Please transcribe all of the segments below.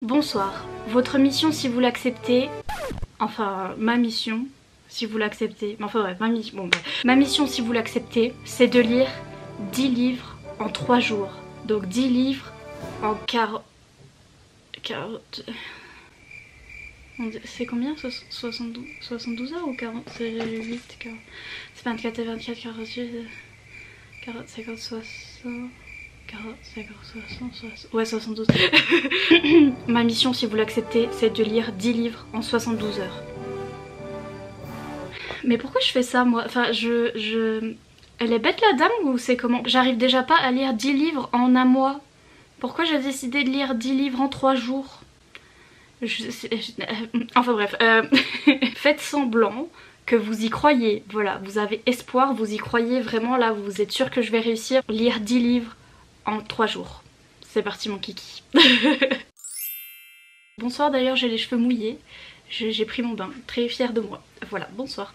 Bonsoir. Votre mission, si vous l'acceptez, enfin ma mission, si vous l'acceptez, enfin bref, ma mission, si vous l'acceptez, c'est de lire 10 livres en 3 jours. Donc 10 livres en 40... C'est combien? 72 heures ou 40? C'est 8, 40... C'est 24 et 24, 48... 40, 50, 60... 40, 50, 60, 60... Ouais, 72. Ma mission, si vous l'acceptez, c'est de lire 10 livres en 72 heures. Mais pourquoi je fais ça, moi? Enfin, Elle est bête la dame ou c'est comment? J'arrive déjà pas à lire 10 livres en un mois. Pourquoi j'ai décidé de lire 10 livres en 3 jours? Enfin bref, faites semblant que vous y croyez, voilà, vous avez espoir, vous y croyez vraiment, là vous êtes sûr que je vais réussir. Lire 10 livres en 3 jours. C'est parti mon kiki. Bonsoir, d'ailleurs j'ai les cheveux mouillés, j'ai pris mon bain, très fière de moi. Voilà, bonsoir.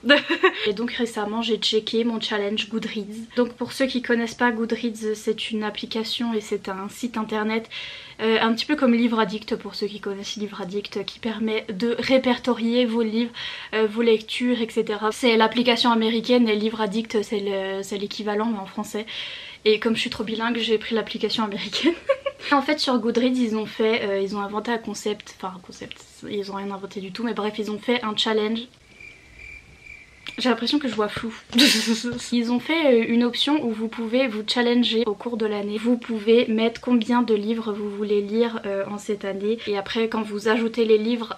Et donc récemment j'ai checké mon challenge Goodreads. Donc pour ceux qui connaissent pas, Goodreads c'est une application et c'est un site internet un petit peu comme Livre Addict pour ceux qui connaissent Livre Addict, qui permet de répertorier vos livres, vos lectures, etc. C'est l'application américaine et Livre Addict c'est l'équivalent mais en français. Et comme je suis trop bilingue, j'ai pris l'application américaine. En fait sur Goodreads ils ont inventé un concept, enfin un concept, ils ont rien inventé du tout, mais bref ils ont fait un challenge. J'ai l'impression que je vois flou. Ils ont fait une option où vous pouvez vous challenger au cours de l'année. Vous pouvez mettre combien de livres vous voulez lire en cette année. Et après quand vous ajoutez les livres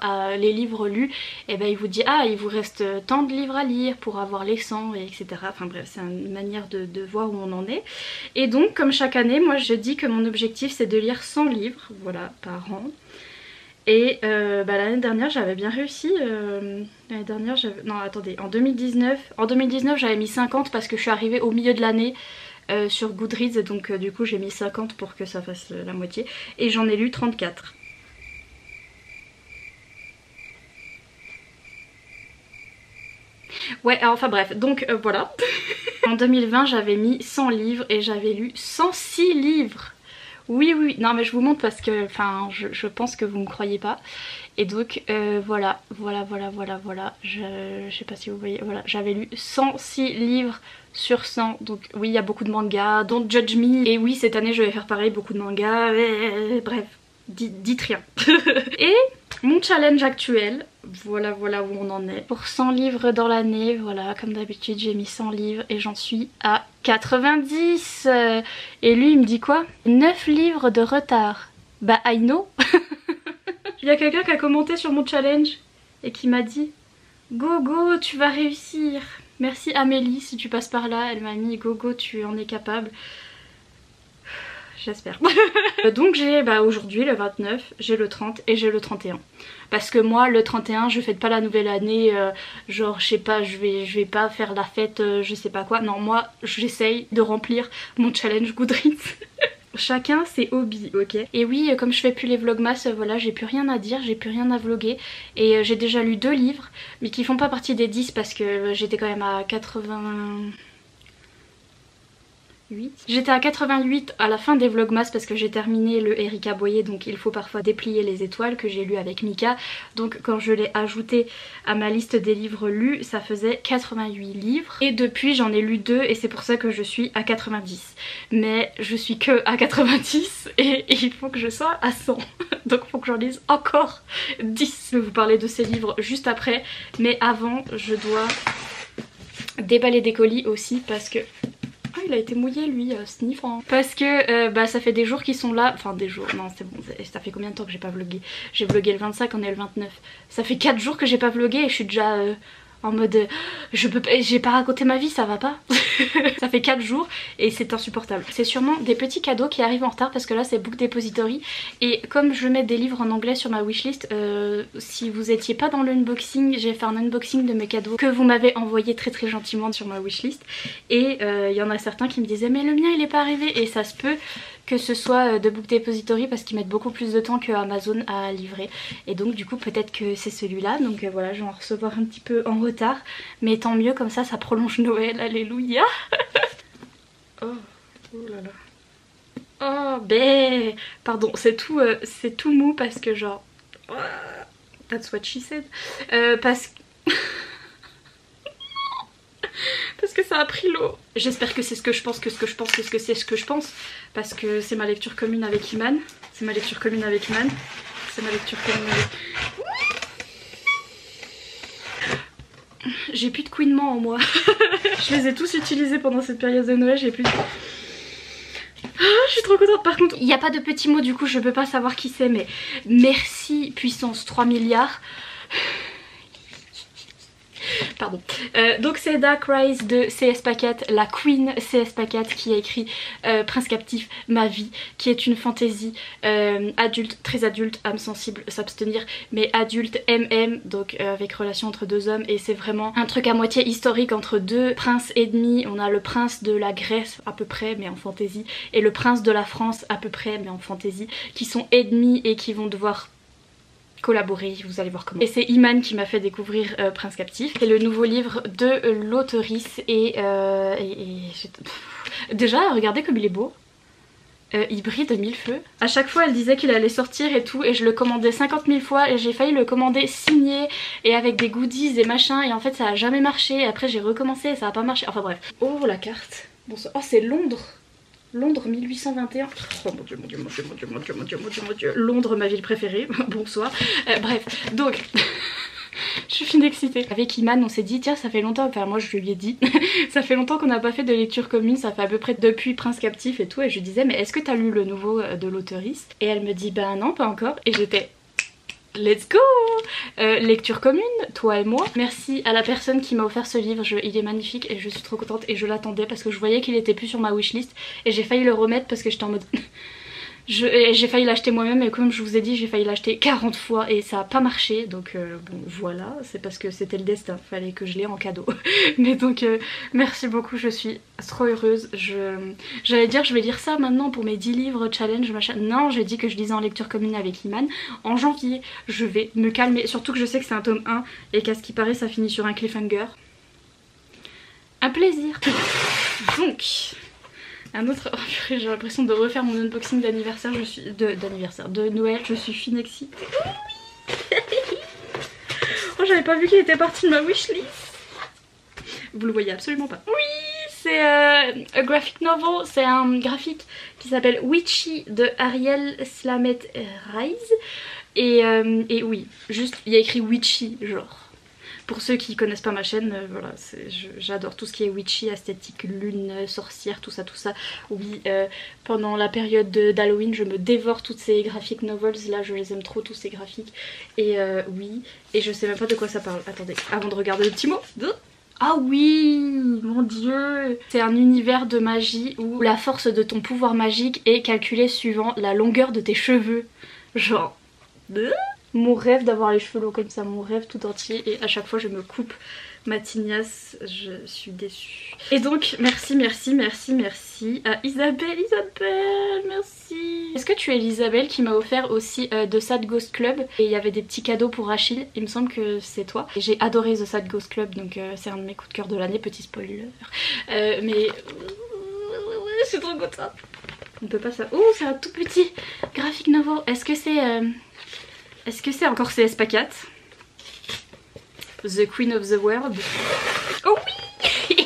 lus, et ben il vous dit ah il vous reste tant de livres à lire pour avoir les 100 et etc. Enfin bref c'est une manière de voir où on en est. Et donc comme chaque année moi je dis que mon objectif c'est de lire 100 livres voilà, par an. Et l'année dernière j'avais bien réussi, l'année dernière j'avais... Non attendez, en 2019 j'avais mis 50 parce que je suis arrivée au milieu de l'année sur Goodreads, donc du coup j'ai mis 50 pour que ça fasse la moitié. Et j'en ai lu 34. Ouais, enfin bref, donc voilà. En 2020 j'avais mis 100 livres et j'avais lu 106 livres. Oui, non mais je vous montre parce que enfin je pense que vous me croyez pas. Et donc voilà, je sais pas si vous voyez, voilà, j'avais lu 106 livres sur 100. Donc oui, il y a beaucoup de mangas, Don't Judge Me. Et oui, cette année je vais faire pareil, beaucoup de mangas, bref, dites rien. Et mon challenge actuel, voilà où on en est. Pour 100 livres dans l'année, voilà, comme d'habitude j'ai mis 100 livres et j'en suis à 90. Et lui il me dit quoi? 9 livres de retard. Bah I know. Il y a quelqu'un qui a commenté sur mon challenge et qui m'a dit go go tu vas réussir. Merci Amélie si tu passes par là, elle m'a mis go go tu en es capable. J'espère. Donc j'ai aujourd'hui le 29, j'ai le 30 et j'ai le 31. Parce que moi le 31 je fête pas la nouvelle année, genre je sais pas, je vais pas faire la fête, je sais pas quoi. Non moi j'essaye de remplir mon challenge Goodreads. Chacun ses hobbies, ok. Et oui, comme je fais plus les vlogmas, voilà, j'ai plus rien à dire, j'ai plus rien à vlogger. Et j'ai déjà lu 2 livres, mais qui font pas partie des 10 parce que j'étais quand même à 88. J'étais à 88 à la fin des vlogmas parce que j'ai terminé le Erika Boyer, donc il faut parfois déplier les étoiles que j'ai lu avec Mika. Donc quand je l'ai ajouté à ma liste des livres lus, ça faisait 88 livres. Et depuis j'en ai lu 2 et c'est pour ça que je suis à 90. Mais je suis que à 90 et il faut que je sois à 100. Donc il faut que j'en lise encore 10. Je vais vous parler de ces livres juste après. Mais avant je dois déballer des colis aussi parce que... Ah, il a été mouillé lui, sniff hein. Parce que ça fait des jours qu'ils sont là. Enfin des jours, non c'est bon, ça fait combien de temps que j'ai pas vlogué? J'ai vlogué le 25, on est le 29. Ça fait 4 jours que j'ai pas vlogué et je suis déjà en mode j'ai pas raconté ma vie, ça va pas. Ça fait 4 jours et c'est insupportable. C'est sûrement des petits cadeaux qui arrivent en retard parce que là c'est Book Depository. Et comme je mets des livres en anglais sur ma wishlist, si vous étiez pas dans l'unboxing, j'ai fait un unboxing de mes cadeaux que vous m'avez envoyé très gentiment sur ma wishlist. Et il y en a certains qui me disaient mais le mien il est pas arrivé. Et ça se peut que ce soit de Book Depository parce qu'ils mettent beaucoup plus de temps que Amazon à livrer. Et donc du coup peut-être que c'est celui-là. Donc voilà, je vais en recevoir un petit peu en retard. Mais tant mieux, comme ça prolonge Noël, alléluia. Oh là là. Oh, bé. Pardon, c'est tout mou parce que genre... That's what she said. Parce que... parce que ça a pris l'eau. J'espère que c'est ce que je pense, que ce que je pense, que c'est ce que je pense. Parce que c'est ma lecture commune avec Iman. C'est ma lecture commune avec Iman. C'est ma lecture commune avec... J'ai plus de couinements en moi. Je les ai tous utilisés pendant cette période de Noël, j'ai plus de... je suis trop contente. Par contre, il n'y a pas de petits mots, du coup je peux pas savoir qui c'est, mais merci puissance 3 milliards. Pardon. Donc c'est Dark Rise de CS Packet, la Queen CS Packet, qui a écrit Prince Captif, Ma Vie, qui est une fantaisie adulte, très adulte, âme sensible, s'abstenir, mais adulte, MM, donc avec relation entre deux hommes, et c'est vraiment un truc à moitié historique entre deux princes ennemis. On a le prince de la Grèce à peu près, mais en fantaisie, et le prince de la France à peu près, mais en fantaisie, qui sont ennemis et qui vont devoir collaborer, vous allez voir comment. Et c'est Iman qui m'a fait découvrir Prince Captif. C'est le nouveau livre de l'auteurice et déjà regardez comme il est beau. Il brille de mille feux. À chaque fois elle disait qu'il allait sortir et tout, et je le commandais 50 000 fois et j'ai failli le commander signé et avec des goodies et machin, et en fait ça a jamais marché. Après j'ai recommencé et ça a pas marché. Enfin bref. Oh la carte. Bon, oh c'est Londres. Londres 1821. Oh mon dieu, mon dieu, mon dieu, mon dieu, mon dieu, mon dieu, mon dieu, mon dieu. Londres, ma ville préférée. Bonsoir. Bref, donc... je suis fine excitée. Avec Iman on s'est dit tiens ça fait longtemps, enfin moi je lui ai dit ça fait longtemps qu'on n'a pas fait de lecture commune, ça fait à peu près depuis Prince Captif et tout, et je lui disais mais est-ce que t'as lu le nouveau de l'auteuriste? Et elle me dit bah non pas encore, et j'étais let's go. Lecture commune, toi et moi. Merci à la personne qui m'a offert ce livre, il est magnifique et je suis trop contente, et je l'attendais parce que je voyais qu'il était plus sur ma wishlist et j'ai failli le remettre parce que j'étais en mode... j'ai failli l'acheter moi-même, et comme je vous ai dit j'ai failli l'acheter 40 fois et ça a pas marché, donc bon voilà, c'est parce que c'était le destin, fallait que je l'ai en cadeau. Mais donc merci beaucoup, je suis trop heureuse. J'allais dire je vais lire ça maintenant pour mes 10 livres challenge machin, non j'ai dit que je lisais en lecture commune avec Iman en janvier. Je vais me calmer, surtout que je sais que c'est un tome 1 et qu'à ce qui paraît ça finit sur un cliffhanger. Un plaisir. Donc... un autre... oh, j'ai l'impression de refaire mon unboxing d'anniversaire, je suis... de Noël, je suis fine excitée. Oh j'avais pas vu qu'il était parti de ma wishlist. Vous le voyez absolument pas. Oui, c'est a graphic novel, c'est un graphique qui s'appelle Witchy de Ariel Slamet Rise. Et oui, juste il y a écrit Witchy genre. Pour ceux qui connaissent pas ma chaîne, voilà, j'adore tout ce qui est witchy, esthétique, lune, sorcière, tout ça, tout ça. Oui, pendant la période d'Halloween, je me dévore toutes ces graphic novels, là je les aime trop, tous ces graphiques. Et oui, et je sais même pas de quoi ça parle. Attendez, avant de regarder le petit mot. Ah oui, mon dieu. C'est un univers de magie où la force de ton pouvoir magique est calculée suivant la longueur de tes cheveux. Genre... mon rêve d'avoir les cheveux longs comme ça, mon rêve tout entier, et à chaque fois je me coupe ma tignasse, je suis déçue. Et donc merci, merci, merci, merci à Isabelle, merci. Est-ce que tu es l'Isabelle qui m'a offert aussi The Sad Ghost Club, et il y avait des petits cadeaux pour Achille, il me semble que c'est toi. J'ai adoré The Sad Ghost Club, donc c'est un de mes coups de cœur de l'année, petit spoiler. Mais je suis trop contente. On peut pas ça. Oh c'est un tout petit graphic novel, est-ce que c'est... est-ce que c'est encore CS Packet? The Queen of the World. Oh oui.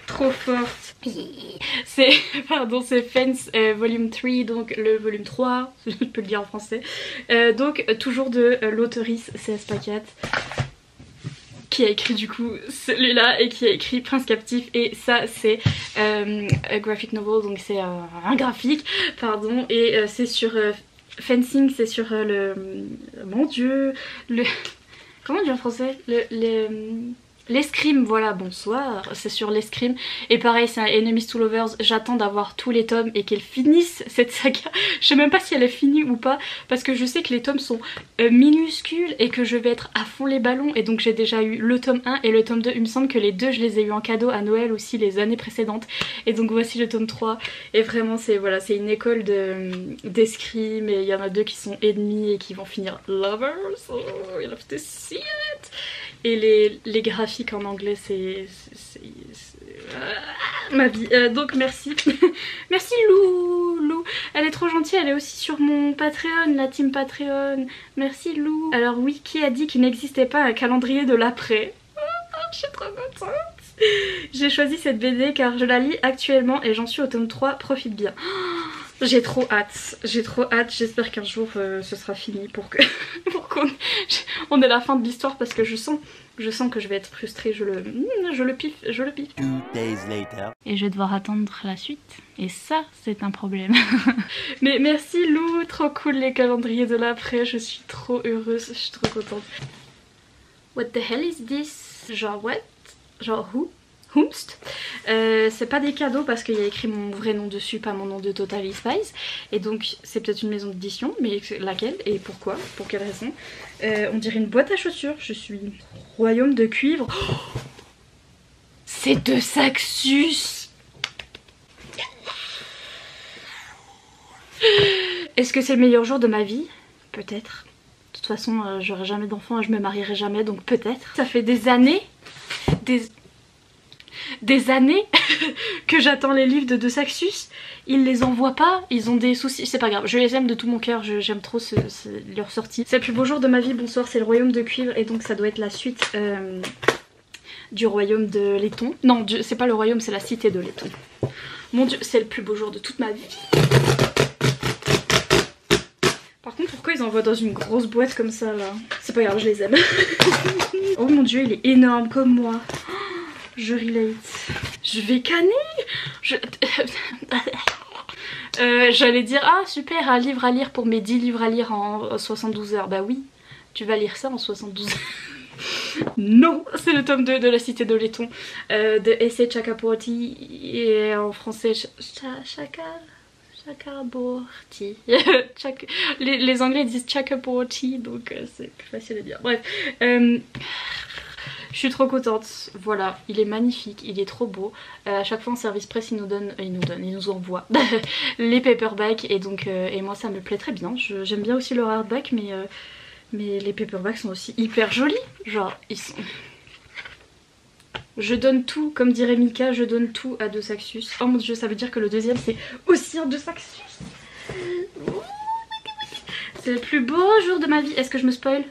Trop forte. C'est, pardon, c'est Fence volume 3, donc le volume 3, je peux le dire en français. Donc toujours de l'auteurice CS Packet, qui a écrit du coup celui-là et qui a écrit Prince Captif, et ça c'est a graphic novel, donc c'est un graphique, pardon, et c'est sur... fencing, c'est sur le... mon dieu, le... comment on dit en français, l'escrime, voilà, bonsoir, c'est sur l'escrime. Et pareil c'est un Enemies to Lovers, j'attends d'avoir tous les tomes et qu'elle finisse cette saga. Je sais même pas si elle est finie ou pas, parce que je sais que les tomes sont minuscules et que je vais être à fond les ballons, et donc j'ai déjà eu le tome 1 et le tome 2, il me semble que les deux je les ai eu en cadeau à Noël aussi les années précédentes, et donc voici le tome 3, et vraiment c'est voilà, c'est une école d'escrime, et il y en a deux qui sont ennemis et qui vont finir lovers, oh you love to see it. Et les graphiques en anglais c'est ma vie. Donc merci. Merci Lou. Elle est trop gentille, elle est aussi sur mon Patreon, la team Patreon. Merci Lou. Alors oui, qui a dit qu'il n'existait pas un calendrier de l'après? Je suis trop contente. J'ai choisi cette BD car je la lis actuellement et j'en suis au tome 3, profite bien. J'ai trop hâte, j'espère qu'un jour ce sera fini pour qu'on ait la fin de l'histoire parce que je sens que je vais être frustrée, je le piffe. 2 days later. Et je vais devoir attendre la suite et ça c'est un problème. Mais merci Lou, trop cool les calendriers de l'après, je suis trop heureuse, je suis trop contente. What the hell is this? Genre what? Genre who? Whomst. C'est pas des cadeaux parce qu'il y a écrit mon vrai nom dessus, pas mon nom de Totally Spies. Et donc c'est peut-être une maison d'édition, mais laquelle et pourquoi? Pour quelle raison? On dirait une boîte à chaussures. Je suis royaume de cuivre. Oh, c'est de Saxus. Est-ce que c'est le meilleur jour de ma vie? Peut-être. De toute façon, j'aurai jamais d'enfant et je me marierai jamais, donc peut-être. Ça fait des années, des années que j'attends les livres de Saxus. Ils les envoient pas, ils ont des soucis, c'est pas grave, je les aime de tout mon cœur, j'aime trop leur sortie. C'est le plus beau jour de ma vie, bonsoir, c'est le royaume de cuivre et donc ça doit être la suite du royaume de laiton. Non, c'est pas le royaume, c'est la cité de laiton. Mon dieu, c'est le plus beau jour de toute ma vie. Par contre, pourquoi ils envoient dans une grosse boîte comme ça là? C'est pas grave, je les aime. Oh mon dieu, il est énorme comme moi. Je relate. Je vais canner. J'allais dire, ah super, un livre à lire pour mes 10 livres à lire en 72 heures. Bah oui, tu vas lire ça en 72 heures. Non, c'est le tome 2 de la cité de laiton de S.A. Chakraborty et en français Chakraborty. Les anglais disent Chakraborty, donc c'est plus facile à dire. Bref, je suis trop contente, voilà, il est magnifique, il est trop beau. À chaque fois en service presse il nous envoie les paperbacks et donc et moi ça me plaît très bien. J'aime bien aussi le hardback mais les paperbacks sont aussi hyper jolis. Genre ils sont... Je donne tout, comme dirait Mika, je donne tout à De Saxus. Oh mon dieu, ça veut dire que le deuxième c'est aussi un De Saxus. C'est le plus beau jour de ma vie. Est-ce que je me spoil?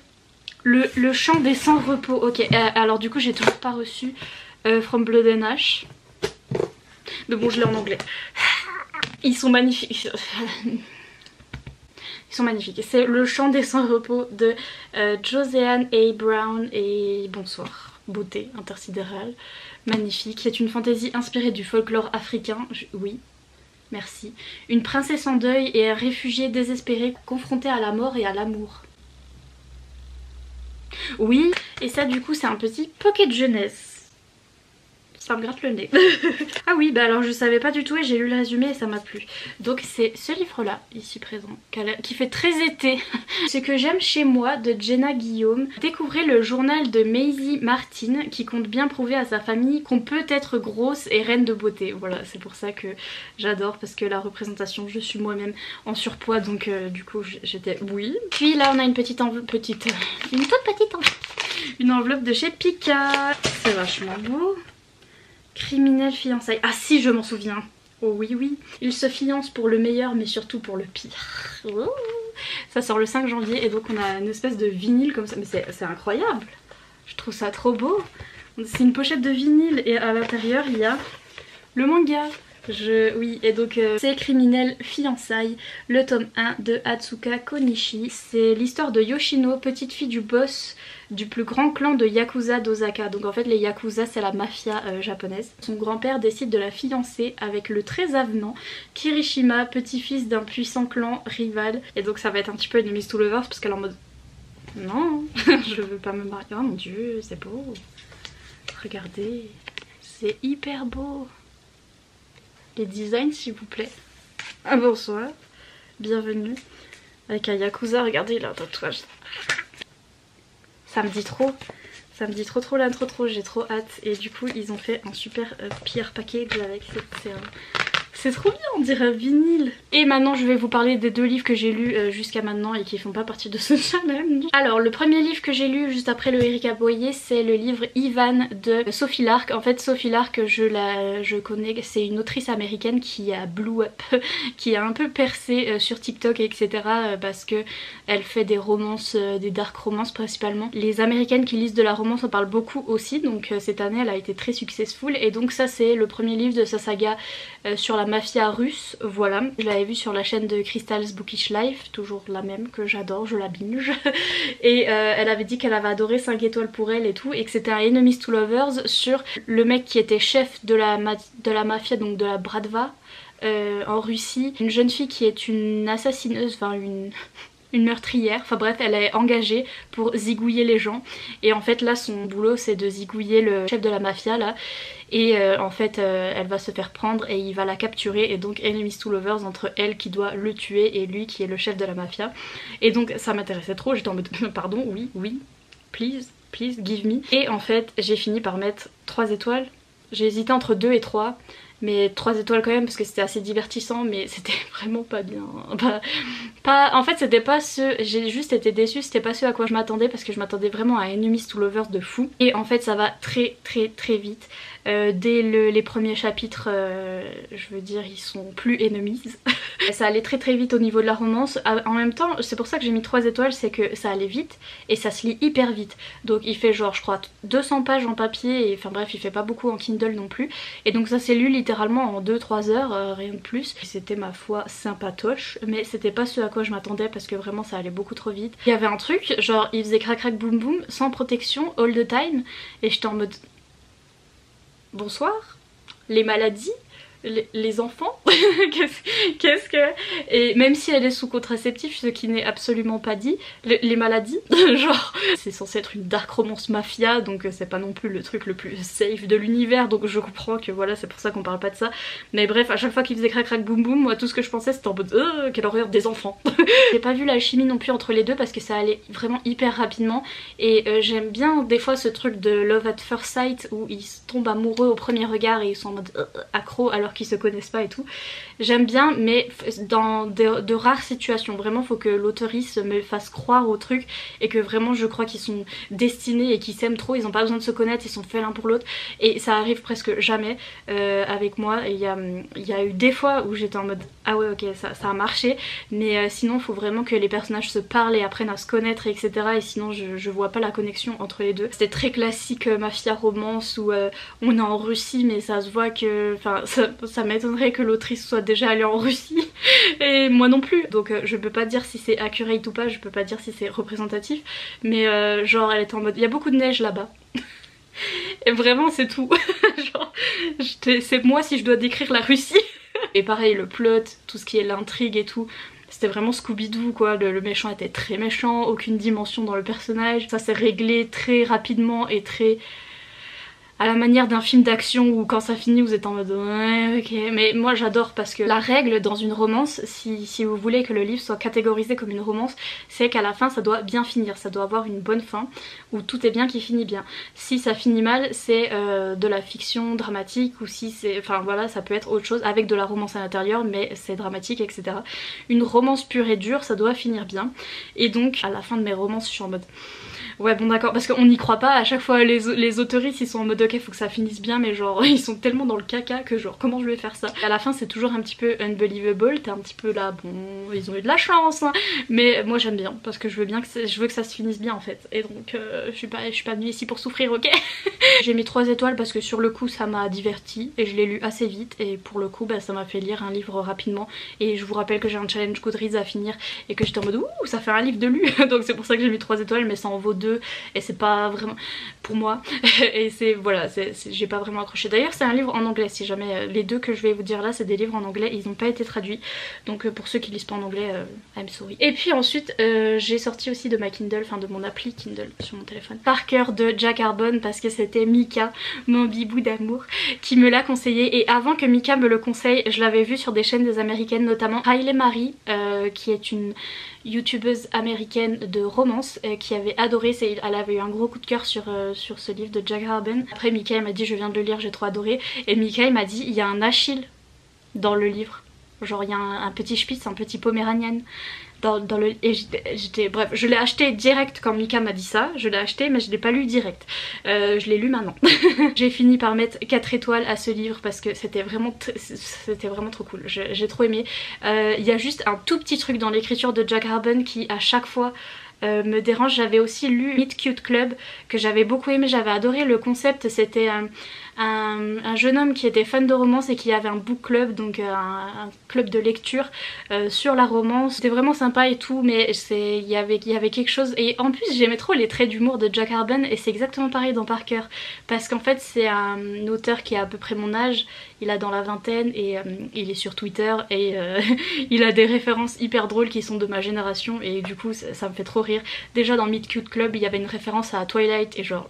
Le chant des sans repos. Ok, alors du coup j'ai toujours pas reçu From Blood and Ash. Mais bon, je l'ai en anglais. Ils sont magnifiques. Ils sont magnifiques. C'est le chant des sans repos de Joseanne A. Brown et bonsoir. Beauté intersidérale. Magnifique. C'est une fantaisie inspirée du folklore africain. Oui. Merci. Une princesse en deuil et un réfugié désespéré confronté à la mort et à l'amour. Oui, et ça du coup c'est un petit pocket jeunesse. Ça me gratte le nez. Ah oui, bah alors je savais pas du tout et j'ai lu le résumé et ça m'a plu. Donc c'est ce livre là, ici présent, qui fait très été. Ce que j'aime chez moi de Jenna Guillaume. Découvrez le journal de Maisie Martin qui compte bien prouver à sa famille qu'on peut être grosse et reine de beauté. Voilà, c'est pour ça que j'adore parce que la représentation, je suis moi-même en surpoids donc du coup j'étais oui. Puis là on a une petite enveloppe, une toute petite enveloppe. Une enveloppe de chez Pika. C'est vachement beau. Criminel fiançailles. Ah si, je m'en souviens. Oh oui oui. Il se fiance pour le meilleur mais surtout pour le pire. Ouh. Ça sort le 5 janvier et donc on a une espèce de vinyle comme ça. Mais c'est incroyable. Je trouve ça trop beau. C'est une pochette de vinyle et à l'intérieur il y a le manga. Oui, et donc c'est Criminel Fiançailles, le tome 1 de Atsuka Konishi. C'est l'histoire de Yoshino, petite fille du boss du plus grand clan de Yakuza d'Osaka. Donc en fait les Yakuza c'est la mafia japonaise. Son grand-père décide de la fiancer avec le très avenant Kirishima, petit-fils d'un puissant clan rival. Et donc ça va être un petit peu enemies to lovers parce qu'elle est en mode non, je veux pas me marier. Oh mon dieu, c'est beau. Regardez, c'est hyper beau. Les designs s'il vous plaît. Ah bonsoir, bienvenue. Avec un Yakuza, regardez il a un tatouage. Ça me dit trop là, trop, j'ai trop hâte. Et du coup ils ont fait un super pire package avec, C'est trop bien, on dirait un vinyle. Et maintenant je vais vous parler des 2 livres que j'ai lus jusqu'à maintenant et qui font pas partie de ce challenge. Alors le premier livre que j'ai lu juste après le Erika Boyer, c'est le livre Ivan de Sophie Lark. En fait Sophie Lark je connais, c'est une autrice américaine qui a blew up, qui a un peu percé sur TikTok etc. Parce que elle fait des romances, des dark romances principalement. Les américaines qui lisent de la romance en parlent beaucoup aussi, donc cette année elle a été très successful. Et donc ça c'est le premier livre de sa saga sur la mafia russe, voilà. Je l'avais vu sur la chaîne de Crystal's Bookish Life, toujours la même que j'adore, je la binge. Et elle avait dit qu'elle avait adoré 5 étoiles pour elle et tout, et que c'était un Enemies to Lovers sur le mec qui était chef de la mafia, donc de la Bratva en Russie. Une jeune fille qui est une assassineuse, enfin une meurtrière, enfin bref elle est engagée pour zigouiller les gens et en fait là son boulot c'est de zigouiller le chef de la mafia là et en fait elle va se faire prendre et il va la capturer et donc enemies to lovers entre elle qui doit le tuer et lui qui est le chef de la mafia. Et donc ça m'intéressait trop, j'étais en mode pardon, oui, please give me. Et en fait j'ai fini par mettre 3 étoiles, j'ai hésité entre 2 et 3 mais 3 étoiles quand même parce que c'était assez divertissant, mais c'était vraiment pas bien. En fait c'était pas ce... J'ai juste été déçue, c'était pas ce à quoi je m'attendais parce que je m'attendais vraiment à Enemies to Lovers de fou. Et en fait ça va très vite. Dès les premiers chapitres, je veux dire, ils sont plus enemies. Ça allait très vite au niveau de la romance. En même temps, c'est pour ça que j'ai mis 3 étoiles, c'est que ça allait vite et ça se lit hyper vite. Donc il fait genre, je crois, 200 pages en papier, et enfin bref, il fait pas beaucoup en Kindle non plus. Et donc ça s'est lu littéralement en 2-3 heures, rien de plus. C'était ma foi sympatoche, mais c'était pas ce à quoi je m'attendais parce que vraiment ça allait beaucoup trop vite. Il y avait un truc, genre il faisait crac crac boum boum, sans protection, all the time, et j'étais en mode... Bonsoir, les maladies, les enfants, qu'est-ce que... Et même si elle est sous contraceptif, ce qui n'est absolument pas dit, les maladies, genre... C'est censé être une dark romance mafia, donc c'est pas non plus le truc le plus safe de l'univers, donc je comprends que voilà, c'est pour ça qu'on parle pas de ça. Mais bref, à chaque fois qu'il faisait crac crac boum boum, moi tout ce que je pensais c'était en mode quelle horreur, des enfants. J'ai pas vu l'alchimie non plus entre les deux parce que ça allait vraiment hyper rapidement, et j'aime bien des fois ce truc de love at first sight où ils tombent amoureux au premier regard et ils sont en mode accro alors qu'ils se connaissent pas et tout. J'aime bien, mais dans de rares situations. Vraiment faut que l'auteurice me fasse croire au truc et que vraiment je crois qu'ils sont destinés et qu'ils s'aiment trop, ils ont pas besoin de se connaître, ils sont faits l'un pour l'autre, et ça arrive presque jamais avec moi. Il y a eu des fois où j'étais en mode ah ouais ok ça a marché, mais sinon faut vraiment que les personnages se parlent et apprennent à se connaître etc, et sinon je vois pas la connexion entre les deux. C'était très classique mafia romance où on est en Russie mais ça se voit que... Enfin ça m'étonnerait que l'autrice soit déjà allée en Russie et moi non plus, donc je peux pas dire si c'est accurate ou pas, je peux pas dire si c'est représentatif, mais genre elle était en mode il y a beaucoup de neige là-bas. Et vraiment c'est tout. Genre c'est moi si je dois décrire la Russie. Et pareil le plot, tout ce qui est l'intrigue et tout, c'était vraiment Scooby-Doo quoi, le méchant était très méchant, aucune dimension dans le personnage, ça s'est réglé très rapidement et très... à la manière d'un film d'action où quand ça finit vous êtes en mode ouais ok, mais moi j'adore parce que la règle dans une romance, si vous voulez que le livre soit catégorisé comme une romance, c'est qu'à la fin ça doit bien finir, ça doit avoir une bonne fin où tout est bien qui finit bien. Si ça finit mal c'est de la fiction dramatique, ou si c'est... enfin voilà, ça peut être autre chose avec de la romance à l'intérieur mais c'est dramatique etc. Une romance pure et dure ça doit finir bien, et donc à la fin de mes romances je suis en mode... ouais bon d'accord, parce qu'on n'y croit pas à chaque fois, les auteuristes ils sont en mode ok faut que ça finisse bien, mais genre ils sont tellement dans le caca que genre comment je vais faire ça. À la fin c'est toujours un petit peu unbelievable, t'es un petit peu là bon ils ont eu de la chance hein. Mais moi j'aime bien parce que je veux que ça se finisse bien en fait, et donc je suis pas venue ici pour souffrir ok. J'ai mis 3 étoiles parce que sur le coup ça m'a diverti et je l'ai lu assez vite, et pour le coup bah, ça m'a fait lire un livre rapidement, et je vous rappelle que j'ai un challenge Goodreads à finir et que j'étais en mode ouh ça fait un livre de lu donc c'est pour ça que j'ai mis 3 étoiles, mais ça en vaut 2 et c'est pas vraiment pour moi. Et c'est voilà, j'ai pas vraiment accroché. D'ailleurs c'est un livre en anglais, si jamais les deux que je vais vous dire là c'est des livres en anglais, ils n'ont pas été traduits, donc pour ceux qui lisent pas en anglais I'm sorry. Et puis ensuite j'ai sorti aussi de ma Kindle, enfin de mon appli Kindle sur mon téléphone, Parker de Jack Arbon, parce que c'était Mika, mon bibou d'amour, qui me l'a conseillé, et avant que Mika me le conseille je l'avais vu sur des chaînes des américaines, notamment Riley Marie qui est une youtubeuse américaine de romance qui avait adoré, elle avait eu un gros coup de cœur sur ce livre de Jack Arbon. Après Mika m'a dit je viens de le lire, j'ai trop adoré, et Mika m'a dit il y a un Achille dans le livre. Genre il y a un petit Spitz, un petit Poméranian dans le... Et j'étais... Bref, je l'ai acheté direct quand Mika m'a dit ça. Je l'ai acheté mais je l'ai pas lu direct. Je l'ai lu maintenant. J'ai fini par mettre 4 étoiles à ce livre parce que c'était vraiment trop cool. J'ai trop aimé. Il y a juste un tout petit truc dans l'écriture de Jack Harben qui à chaque fois me dérange. J'avais aussi lu Meet Cute Club que j'avais beaucoup aimé, j'avais adoré le concept. C'était un jeune homme qui était fan de romance et qui avait un book club, donc un club de lecture sur la romance. C'était vraiment sympa et tout, mais il y avait quelque chose. Et en plus j'aimais trop les traits d'humour de Jack Harben et c'est exactement pareil dans Parker, parce qu'en fait c'est un auteur qui a à peu près mon âge, il a dans la vingtaine et il est sur Twitter et il a des références hyper drôles qui sont de ma génération et du coup ça me fait trop rire. Déjà dans Meet Cute Club il y avait une référence à Twilight et genre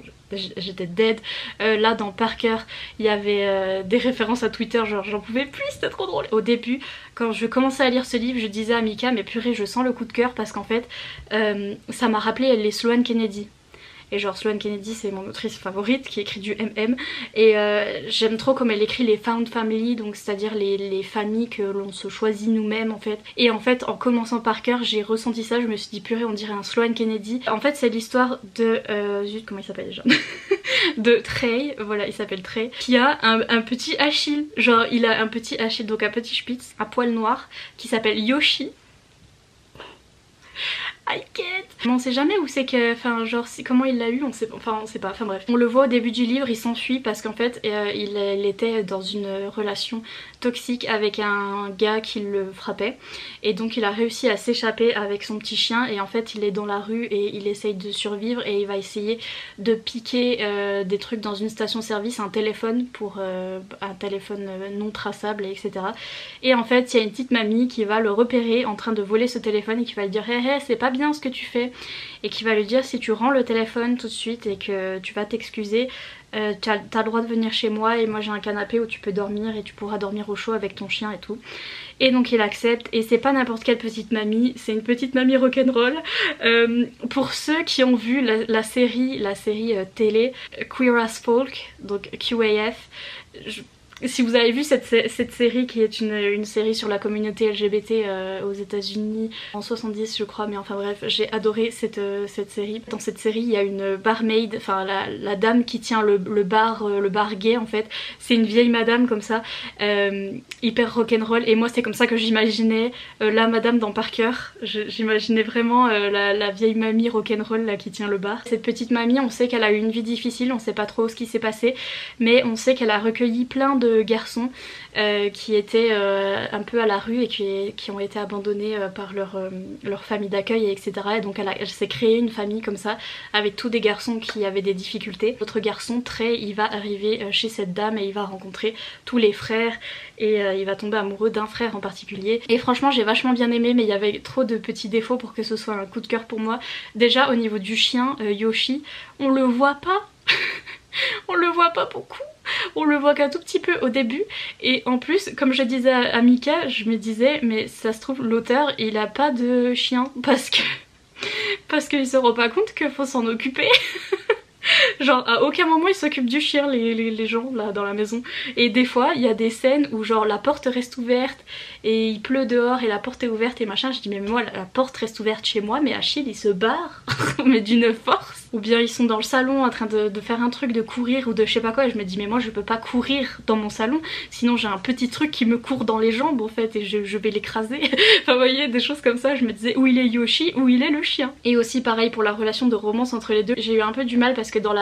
j'étais dead. Là dans Parker il y avait des références à Twitter, genre j'en pouvais plus, c'était trop drôle. Au début quand je commençais à lire ce livre je disais à Mika mais purée je sens le coup de cœur parce qu'en fait ça m'a rappelé les Sloane Kennedy. Et genre Sloane Kennedy c'est mon autrice favorite qui écrit du MM et j'aime trop comme elle écrit les found family, donc c'est à dire les familles que l'on se choisit nous-mêmes en fait. Et en fait en commençant Parker j'ai ressenti ça, je me suis dit purée on dirait un Sloane Kennedy. En fait c'est l'histoire de zut comment il s'appelle déjà de Trey, voilà il s'appelle Trey, qui a un petit Achille, genre il a un petit Achille, donc un petit Spitz à poil noir qui s'appelle Yoshi. I can't. On sait jamais où c'est que, enfin genre comment il l'a eu, on sait pas, enfin bref. On le voit au début du livre, il s'enfuit parce qu'en fait il était dans une relation toxique avec un gars qui le frappait et donc il a réussi à s'échapper avec son petit chien et en fait il est dans la rue et il essaye de survivre et il va essayer de piquer des trucs dans une station-service, un téléphone pour un téléphone non traçable etc. Et en fait il y a une petite mamie qui va le repérer en train de voler ce téléphone et qui va lui dire hé hé c'est pas bien ce que tu fais, et qui va lui dire si tu rends le téléphone tout de suite et que tu vas t'excuser, t'as le droit de venir chez moi et moi j'ai un canapé où tu peux dormir et tu pourras dormir au chaud avec ton chien et tout. Et donc il accepte et c'est pas n'importe quelle petite mamie, c'est une petite mamie rock'n'roll. Pour ceux qui ont vu la série télé Queer as Folk, donc QAF, si vous avez vu cette série qui est une série sur la communauté LGBT aux États-Unis en 70 je crois, mais enfin bref, j'ai adoré cette série. Dans cette série il y a une barmaid, enfin la dame qui tient le bar gay en fait, c'est une vieille madame comme ça, hyper rock'n'roll, et moi c'est comme ça que j'imaginais la madame dans Parker. J'imaginais vraiment la vieille mamie rock'n'roll là qui tient le bar. Cette petite mamie, on sait qu'elle a eu une vie difficile, on sait pas trop ce qui s'est passé, mais on sait qu'elle a recueilli plein de garçons qui étaient un peu à la rue et qui ont été abandonnés par leur famille d'accueil etc. Et donc elle s'est créée une famille comme ça avec tous des garçons qui avaient des difficultés. L'autre garçon, Trey, il va arriver chez cette dame et il va rencontrer tous les frères et il va tomber amoureux d'un frère en particulier. Et franchement j'ai vachement bien aimé, mais il y avait trop de petits défauts pour que ce soit un coup de cœur pour moi. Déjà au niveau du chien Yoshi, on le voit pas on le voit pas beaucoup, on le voit qu'un tout petit peu au début, et en plus comme je disais à Mika, je me disais mais ça se trouve l'auteur il a pas de chien parce qu'il se rend pas compte qu'il faut s'en occuper. Genre à aucun moment ils s'occupent du chien les gens là dans la maison, et des fois il y a des scènes où genre la porte reste ouverte et il pleut dehors et la porte est ouverte et machin, je dis mais moi la porte reste ouverte chez moi mais Achille il se barre mais d'une force. Ou bien ils sont dans le salon en train de faire un truc, de courir ou de je sais pas quoi, et je me dis mais moi je peux pas courir dans mon salon sinon j'ai un petit truc qui me court dans les jambes en fait et je vais l'écraser. Enfin vous voyez, des choses comme ça, je me disais où il est Yoshi, où il est le chien. Et aussi pareil pour la relation de romance entre les deux, j'ai eu un peu du mal parce que dans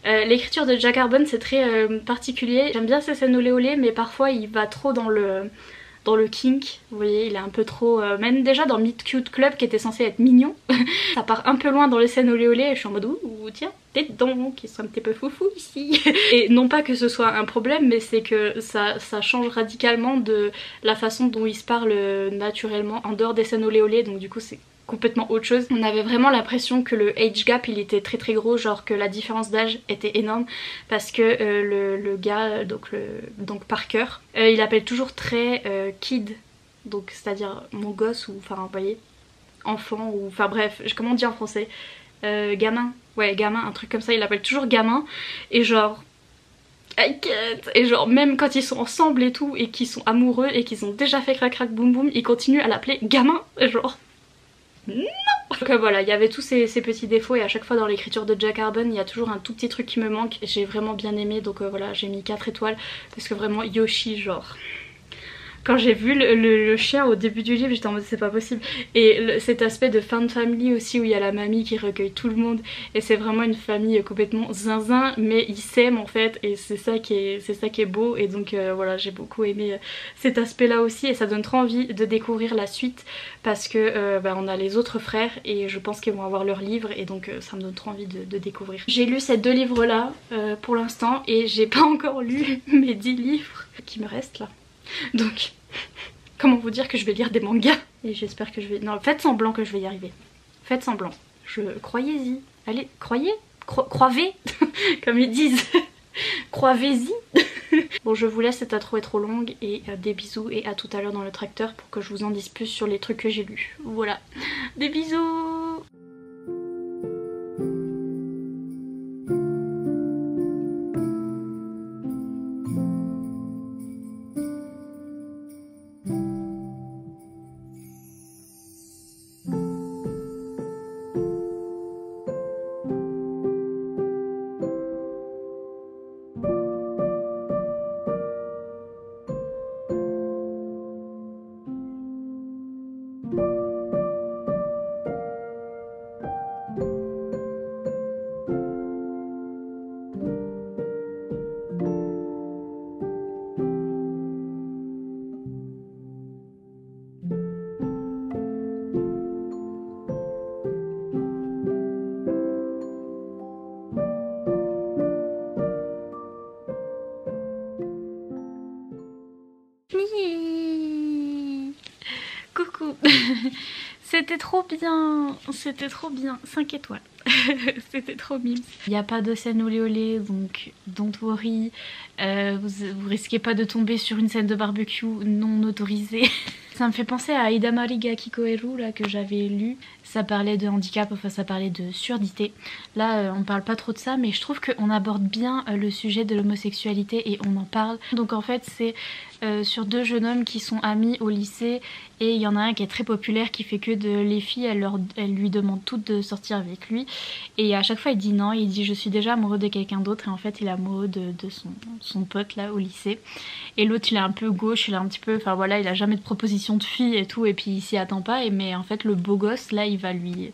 l'écriture de Jack Harben c'est très particulier. J'aime bien ces scènes olé olé mais parfois il va trop dans le kink, vous voyez, il est un peu trop... même déjà dans Meet Cute Club qui était censé être mignon, ça part un peu loin dans les scènes olé olé et je suis en mode ouh tiens, t'es dedans, qui sont un petit peu foufou ici. Et non pas que ce soit un problème, mais c'est que ça change radicalement de la façon dont il se parle naturellement en dehors des scènes olé olé, donc du coup c'est complètement autre chose. On avait vraiment l'impression que le age gap il était très très gros, genre que la différence d'âge était énorme parce que le gars, donc Parker, il appelle toujours très kid, donc c'est à dire mon gosse, ou enfin vous voyez, enfant, ou enfin bref, comment on dit en français, gamin, ouais gamin, un truc comme ça, il appelle toujours gamin, et genre I can't. Et genre même quand ils sont ensemble et tout et qu'ils sont amoureux et qu'ils ont déjà fait crac crac boum boum, ils continuent à l'appeler gamin, genre non. Donc voilà, il y avait tous ces petits défauts et à chaque fois dans l'écriture de Jack Harben il y a toujours un tout petit truc qui me manque. J'ai vraiment bien aimé, donc voilà, j'ai mis 4 étoiles parce que vraiment Yoshi, genre quand j'ai vu le chien au début du livre, j'étais en mode c'est pas possible. Et cet aspect de fin de famille aussi où il y a la mamie qui recueille tout le monde. Et c'est vraiment une famille complètement zinzin, mais ils s'aiment en fait. Et c'est ça qui est beau. Et donc voilà, j'ai beaucoup aimé cet aspect là aussi. Et ça donne trop envie de découvrir la suite. Parce que on a les autres frères et je pense qu'ils vont avoir leurs livres. Et donc ça me donne trop envie de découvrir. J'ai lu ces 2 livres là pour l'instant. Et j'ai pas encore lu mes 10 livres qui me restent là. Donc, comment vous dire que je vais lire des mangas. Et j'espère que je vais... Non, faites semblant que je vais y arriver. Faites semblant. Croyez-y. Allez, croyez. Croivez, comme ils disent. Croivez-y. Bon, je vous laisse, cette intro est trop longue. Et des bisous et à tout à l'heure dans le tracteur pour que je vous en dise plus sur les trucs que j'ai lus. Voilà. Des bisous. Coucou. C'était trop bien, 5 étoiles. C'était trop mime. Il n'y a pas de scène olé olé, donc don't worry. Vous risquez pas de tomber sur une scène de barbecue non autorisée. Ça me fait penser à Hidamari ga Kikoeru là, que j'avais lu. Ça parlait de handicap, enfin ça parlait de surdité. Là on parle pas trop de ça, mais je trouve qu'on aborde bien le sujet de l'homosexualité et on en parle. Donc en fait c'est sur 2 jeunes hommes qui sont amis au lycée et il y en a un qui est très populaire qui fait que les filles elles lui demandent toutes de sortir avec lui et à chaque fois il dit non, il dit je suis déjà amoureux de quelqu'un d'autre et en fait il est amoureux de son pote là au lycée. Et l'autre il est un peu gauche, il est un petit peu, enfin voilà, il a jamais de proposition de fille et tout et puis il s'y attend pas, mais en fait le beau gosse là il va lui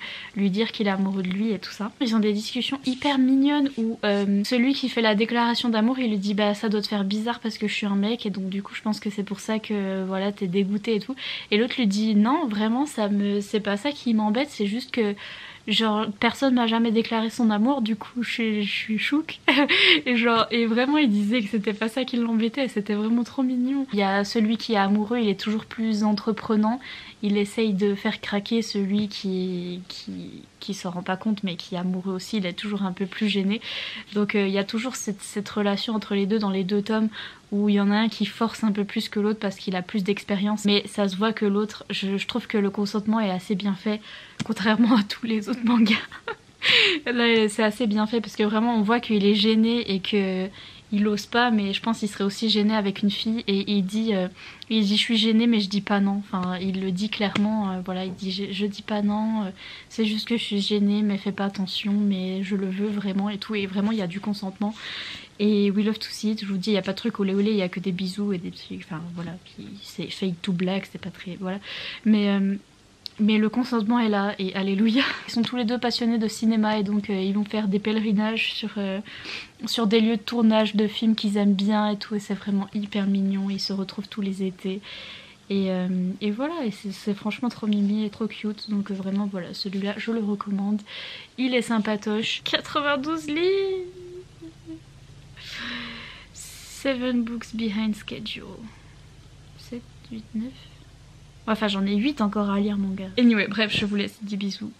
dire qu'il est amoureux de lui et tout ça. Ils ont des discussions hyper mignonnes où celui qui fait la déclaration d'amour il lui dit bah ça doit te faire bizarre parce que je suis un mec et donc du coup je pense que c'est pour ça que voilà t'es dégoûté et tout, et l'autre lui dit non vraiment c'est pas ça qui m'embête, c'est juste que genre personne m'a jamais déclaré son amour, du coup je suis chouque. Et vraiment il disait que c'était pas ça qui l'embêtait, c'était vraiment trop mignon. Il y a celui qui est amoureux, il est toujours plus entreprenant, il essaye de faire craquer celui qui s'en rend pas compte mais qui est amoureux aussi, il est toujours un peu plus gêné. Donc il y a toujours cette relation entre les deux dans les 2 tomes où il y en a un qui force un peu plus que l'autre parce qu'il a plus d'expérience, mais ça se voit que l'autre, je trouve que le consentement est assez bien fait contrairement à tous les autres mangas. Là c'est assez bien fait parce que vraiment on voit qu'il est gêné et que il ose pas, mais je pense qu'il serait aussi gêné avec une fille et il dit je suis gêné mais je dis pas non, enfin il le dit clairement, voilà, il dit je dis pas non, c'est juste que je suis gênée mais fais pas attention mais je le veux vraiment et tout, et vraiment il y a du consentement. Et We Love to See It, je vous dis, il n'y a pas de truc olé olé, il y a que des bisous et des trucs, enfin voilà, puis c'est fade to black, c'est pas très, voilà. Mais le consentement est là et alléluia. Ils sont tous les 2 passionnés de cinéma et donc ils vont faire des pèlerinages sur des lieux de tournage de films qu'ils aiment bien et tout, et c'est vraiment hyper mignon, ils se retrouvent tous les étés. Et voilà, et c'est franchement trop mimi et trop cute, donc vraiment voilà, celui-là je le recommande. Il est sympatoche. 92 livres, 7 books behind schedule. 7, 8, 9. Enfin j'en ai 8 encore à lire mon gars. Anyway, bref, je vous laisse, dis bisous.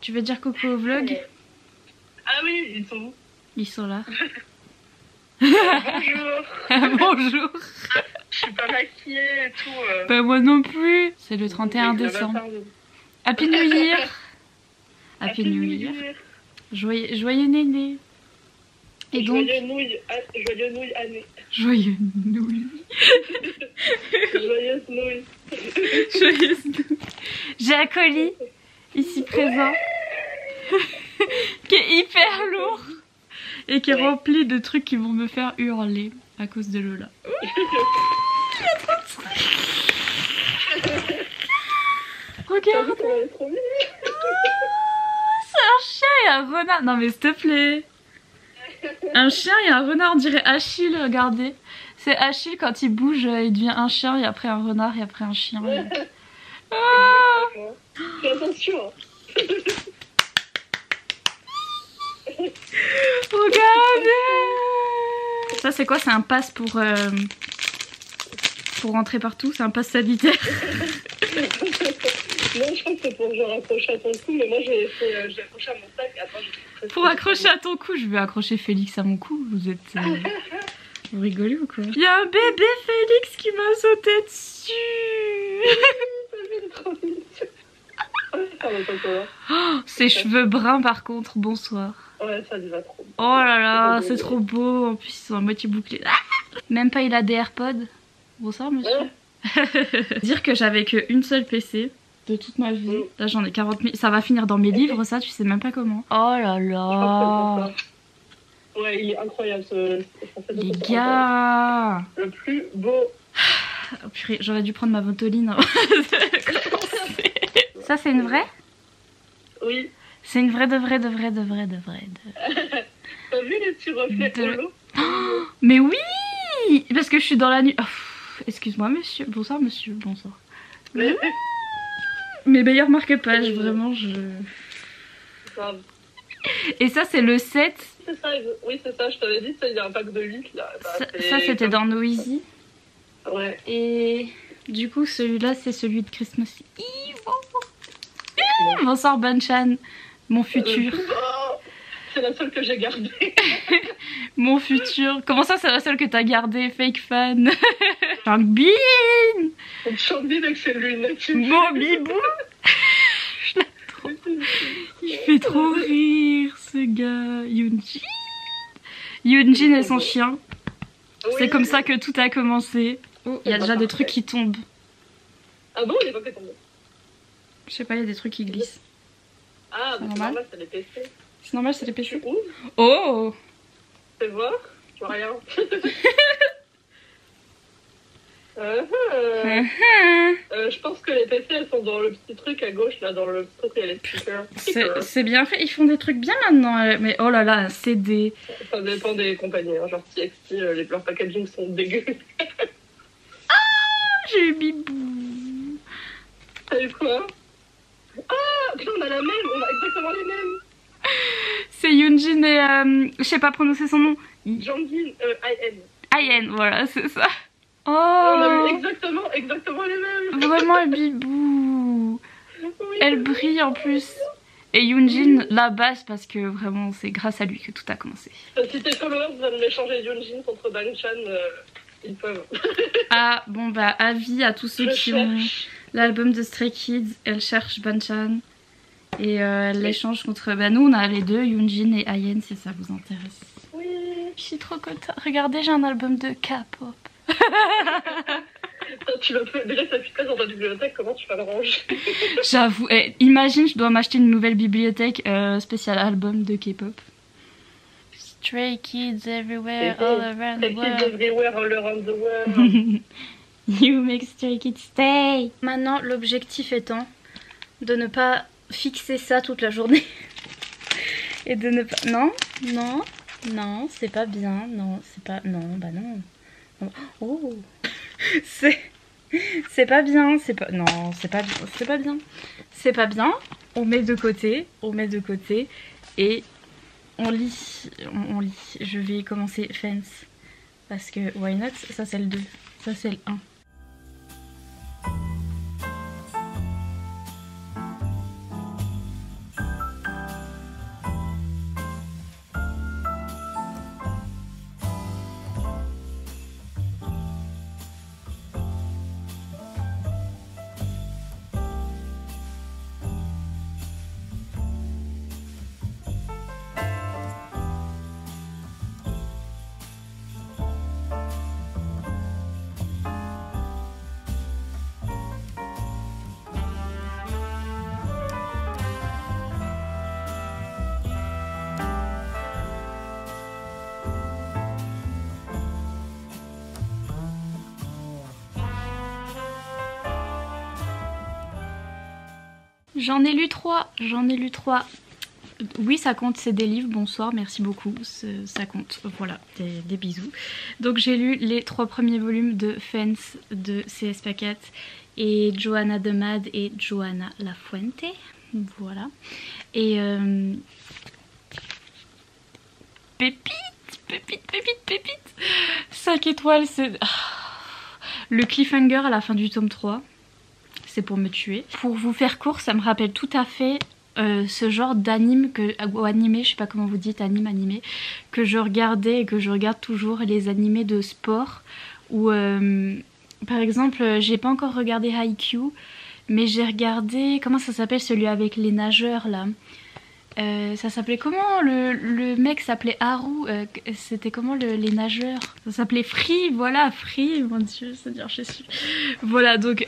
Tu veux dire coucou au vlog? Ah oui, ils sont où? Ils sont là. Bonjour. Bonjour. Je suis pas maquillée et tout. Bah moi non plus. C'est le 31 décembre. Happy New Year. Happy New Year. Joyeux Néné. Et donc... Joyeux nouille année. Joyeux nouille. Joyeuse nouille. Joyeuse nouille. J'ai un colis ici présent qui est hyper lourd et qui est rempli de trucs qui vont me faire hurler à cause de Lola. Regarde. C'est un chien et un renard. Non mais s'il te plaît. Un chien et un renard, on dirait Achille, regardez. C'est Achille quand il bouge, il devient un chien et après un renard et après un chien. Ah. Fais attention. Regardez. Ça c'est quoi? C'est un pass pour rentrer partout? C'est un pass sanitaire? Non, je crois que c'est pour genre accrocher à ton cou, mais moi j'ai accroché à mon sac. Attends, pour accrocher à ton cou, je vais accrocher Félix à mon cou. Vous êtes... Vous rigolez ou quoi? Il y a un bébé Félix qui m'a sauté dessus. Oh, ses cheveux bruns par contre, bonsoir. Ouais, ça lui va trop. Oh là là, c'est trop beau. En plus, ils sont à moitié bouclés. Même pas il a des AirPods. Bonsoir monsieur. Dire que j'avais qu'une seule PC de toute ma vie. Là j'en ai 40 000. Ça va finir dans mes livres ça, tu sais même pas comment. Oh là là. Ouais, il est incroyable ce français. Les gars. Le plus beau. Oh, purée, j'aurais dû prendre ma ventoline. Ça c'est une vraie? Oui. C'est une vraie de vraie. T'as vu les petits reflets de l'eau? Oh, mais oui. Parce que je suis dans la nuit. Oh, excuse-moi monsieur. Bonsoir monsieur. Bonsoir. Mes meilleurs marque-pages, vraiment je... Et ça c'est le 7. C'est ça, oui c'est ça, je t'avais dit, il y a un pack de 8 là. Bah, ça c'était dans Noisy. Ouais. Et du coup celui-là c'est celui de Christmas Eve. Bonsoir Banchan, mon futur. C'est la seule que j'ai gardée. Mon futur. Comment ça c'est la seule que t'as gardée? Fake fan. Changbin. Changbin avec ses lunettes. Mon bibou. Je l'aime trop. Il fait trop rire ce gars. Yoonjin et son chien. Oui. C'est comme ça que tout a commencé. Oh, il y a déjà des trucs qui tombent. Ah bon, il est pas fait tomber? Je sais pas, il y a des trucs qui glissent. Ah, c'est normal, c'est les PC. C'est normal, c'est les PC. Où? Oh! Fais voir, je vois rien. Je pense que les PC elles sont dans le petit truc à gauche là, dans le truc où il y a les speakers. C'est bien fait, ils font des trucs bien maintenant. Mais oh là là, un CD. Ça dépend des compagnies, hein. Genre TXT, leurs packaging sont dégueux. Ah, j'ai eu bibou. T'as eu quoi? Ah, putain, on a la même, on a exactement les mêmes. C'est Yoonjin et je sais pas prononcer son nom. Jongin, IN. IN, voilà, c'est ça. Oh, on a eu exactement les mêmes. Vraiment bibou. Oui, elle brille en plus. Et Yoonjin la base parce que vraiment c'est grâce à lui que tout a commencé. Si tes followers veulent m'échanger Yoonjin contre Banchan, ils peuvent. Ah bon bah avis à tous ceux qui ont l'album de Stray Kids, elle cherche Banchan. Et elle l'échange contre... Bah nous on a les deux, Yoonjin et IN si ça vous intéresse. Oui. Je suis trop contente. Regardez, j'ai un album de K-pop. Tu vas déjà que ça puisse dans ta bibliothèque, comment tu vas le ranger? J'avoue, imagine je dois m'acheter une nouvelle bibliothèque spéciale album de K-pop. Stray Kids everywhere, all around the world. Stray Kids everywhere, all around the world. You make Stray Kids stay. Maintenant l'objectif étant de ne pas fixer ça toute la journée. Et de ne pas... Non, c'est pas bien. Non, c'est pas... Non, bah non. Oh. C'est pas bien. C'est pas... Non, c'est pas bien. C'est pas bien. C'est pas bien. On met de côté. Et on lit. On lit. Je vais commencer Fence. Parce que why not? Ça c'est le 2. Ça c'est le 1. J'en ai lu 3, j'en ai lu 3. Oui, ça compte, c'est des livres, bonsoir, merci beaucoup, ça compte, voilà, des bisous. Donc j'ai lu les 3 premiers volumes de Fence de C.S. Pacat et Johanna de Mad et Johanna Lafuente, voilà. Et pépite 5 étoiles, c'est... Le cliffhanger à la fin du tome 3, c'est pour me tuer. Pour vous faire court, ça me rappelle tout à fait ce genre d'anime, ou animé, je sais pas comment vous dites, animé, que je regardais et que je regarde toujours, les animés de sport, où par exemple, j'ai pas encore regardé Haikyuu, mais j'ai regardé, comment ça s'appelle celui avec les nageurs là, ça s'appelait comment, le mec s'appelait Haru, c'était comment les nageurs, ça s'appelait Free, voilà, Free, mon dieu, c'est-à-dire je suis... Voilà, donc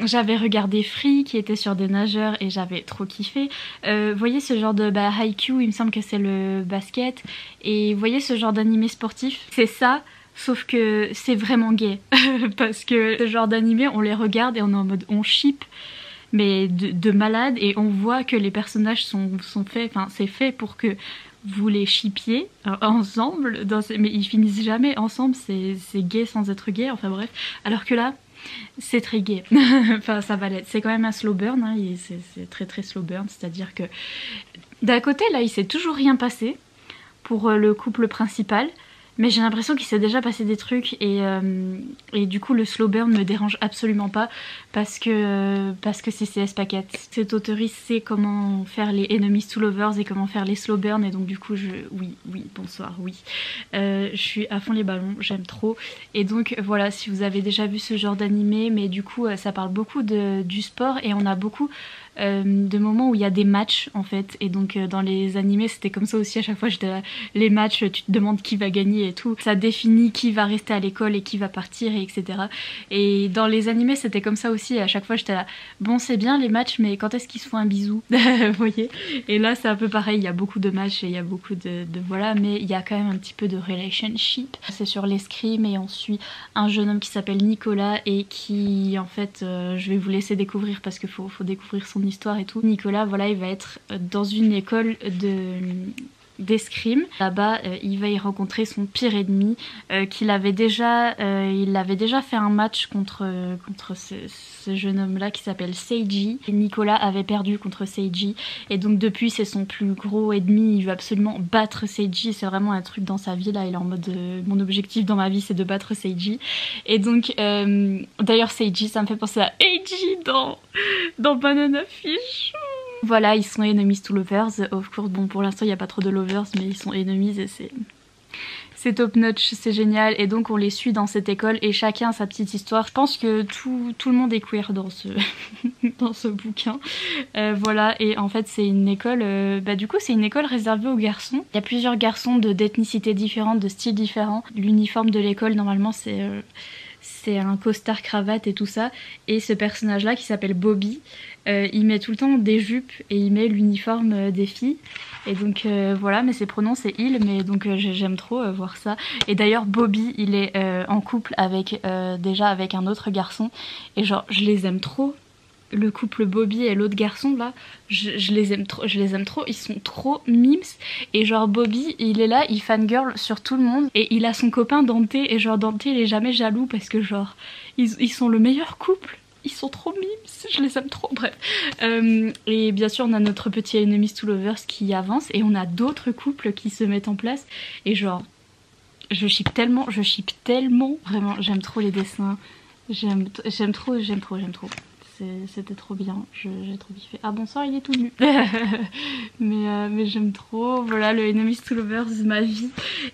j'avais regardé Free qui était sur des nageurs et j'avais trop kiffé. Vous voyez ce genre de Haikyuu, il me semble que c'est le basket, et vous voyez ce genre d'animé sportif, c'est ça. Sauf que c'est vraiment gay, parce que ce genre d'animé, on les regarde et on est en mode on ship, mais de malade, et on voit que les personnages sont faits, enfin c'est fait pour que vous les shippiez ensemble, mais ils finissent jamais ensemble, c'est gay sans être gay, enfin bref, alors que là, c'est très gay, enfin ça va l'être, c'est quand même un slow burn, hein, c'est très très slow burn, c'est-à-dire que d'un côté là il s'est toujours rien passé pour le couple principal, mais j'ai l'impression qu'il s'est déjà passé des trucs et du coup le slow burn me dérange absolument pas parce que c'est C.S. Pacat. Cette auteuriste sait comment faire les enemies to lovers et comment faire les slow burn, et donc du coup oui, bonsoir, oui. Je suis à fond les ballons, j'aime trop. Et donc voilà, si vous avez déjà vu ce genre d'animé, mais du coup ça parle beaucoup du sport et on a beaucoup de moments où il y a des matchs en fait, et donc dans les animés c'était comme ça aussi, à chaque fois j'étais là, les matchs tu te demandes qui va gagner et tout, ça définit qui va rester à l'école et qui va partir, et etc. Et dans les animés c'était comme ça aussi, et à chaque fois j'étais là, bon c'est bien les matchs mais quand est-ce qu'ils se font un bisou, vous voyez. Et là c'est un peu pareil, il y a beaucoup de matchs et il y a beaucoup de voilà, mais il y a quand même un petit peu de relationship. C'est sur l'escrime et on suit un jeune homme qui s'appelle Nicolas et qui en fait je vais vous laisser découvrir parce qu'il faut découvrir son histoire et tout. Nicolas, voilà, il va être dans une école d'escrime. Là-bas, il va y rencontrer son pire ennemi, il avait déjà fait un match contre ce jeune homme-là qui s'appelle Seiji. Et Nicolas avait perdu contre Seiji, et donc depuis c'est son plus gros ennemi, il veut absolument battre Seiji, c'est vraiment un truc dans sa vie là, il est en mode mon objectif dans ma vie c'est de battre Seiji. Et donc d'ailleurs Seiji ça me fait penser à Eiji dans Banana Fish. Voilà, ils sont enemies to lovers, of course. Bon, pour l'instant, il n'y a pas trop de lovers, mais ils sont enemies et c'est top notch, c'est génial. Et donc, on les suit dans cette école et chacun a sa petite histoire. Je pense que tout le monde est queer dans ce bouquin. Voilà, et en fait, c'est une école... du coup, c'est une école réservée aux garçons. Il y a plusieurs garçons d'ethnicité différente, de styles différents. L'uniforme de l'école, normalement, c'est un costard cravate et tout ça. Et ce personnage-là, qui s'appelle Bobby, il met tout le temps des jupes et il met l'uniforme des filles. Et donc voilà, mais ses pronoms c'est il, mais donc j'aime trop voir ça. Et d'ailleurs Bobby, il est en couple avec déjà avec un autre garçon. Et genre, je les aime trop. Le couple Bobby et l'autre garçon là, je les aime trop, ils sont trop mimes. Et genre Bobby, il est là, il fangirl sur tout le monde, et il a son copain Dante, et genre Dante il est jamais jaloux parce que genre ils sont le meilleur couple. Ils sont trop mimes, je les aime trop, bref. Et bien sûr, on a notre petit Enemies to Lovers qui avance, et on a d'autres couples qui se mettent en place. Et genre, je ship tellement, vraiment, j'aime trop les dessins. J'aime trop. C'était trop bien, j'ai trop kiffé. Ah bonsoir, il est tout nu. mais j'aime trop, voilà, le Enemies to Lovers, ma vie.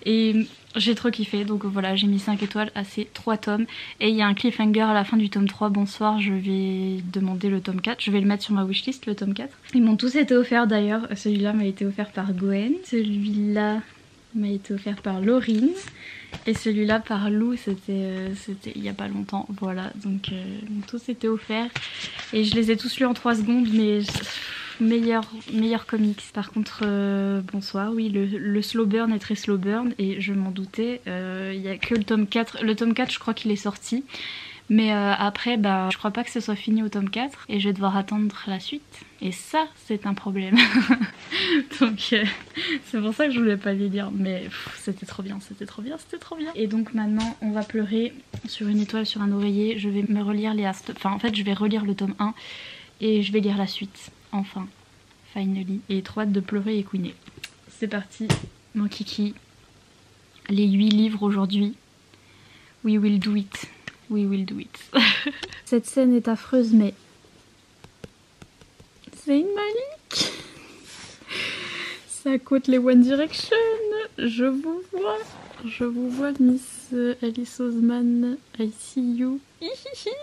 Et j'ai trop kiffé, donc voilà, j'ai mis 5 étoiles à ces 3 tomes. Et il y a un cliffhanger à la fin du tome 3, bonsoir, je vais demander le tome 4. Je vais le mettre sur ma wishlist, le tome 4. Ils m'ont tous été offerts d'ailleurs, celui-là m'a été offert par Gwen, celui-là m'a été offert par Laurine. Et celui-là par Lou, c'était il y a pas longtemps, voilà, donc tous étaient offerts et je les ai tous lus en 3 secondes, mais meilleur comics. Par contre, bonsoir, oui, le slow burn est très slow burn et je m'en doutais, il y a que le tome 4, je crois qu'il est sorti, Mais après, bah, je crois pas que ce soit fini au tome 4 et je vais devoir attendre la suite. Et ça, c'est un problème. Donc c'est pour ça que je voulais pas les lire. Mais c'était trop bien, c'était trop bien, c'était trop bien. Et donc maintenant, on va pleurer sur une étoile sur un oreiller. Je vais me relire les Enfin, en fait, je vais relire le tome 1 et je vais lire la suite. Enfin, finally. Et trop hâte de pleurer et couiner. C'est parti, mon kiki. Les 8 livres aujourd'hui. We will do it. We will do it. Cette scène est affreuse, mais c'est une Malik. Ça coûte les One Direction. Je vous vois, Miss Alice Oseman. I see you. Hihihi.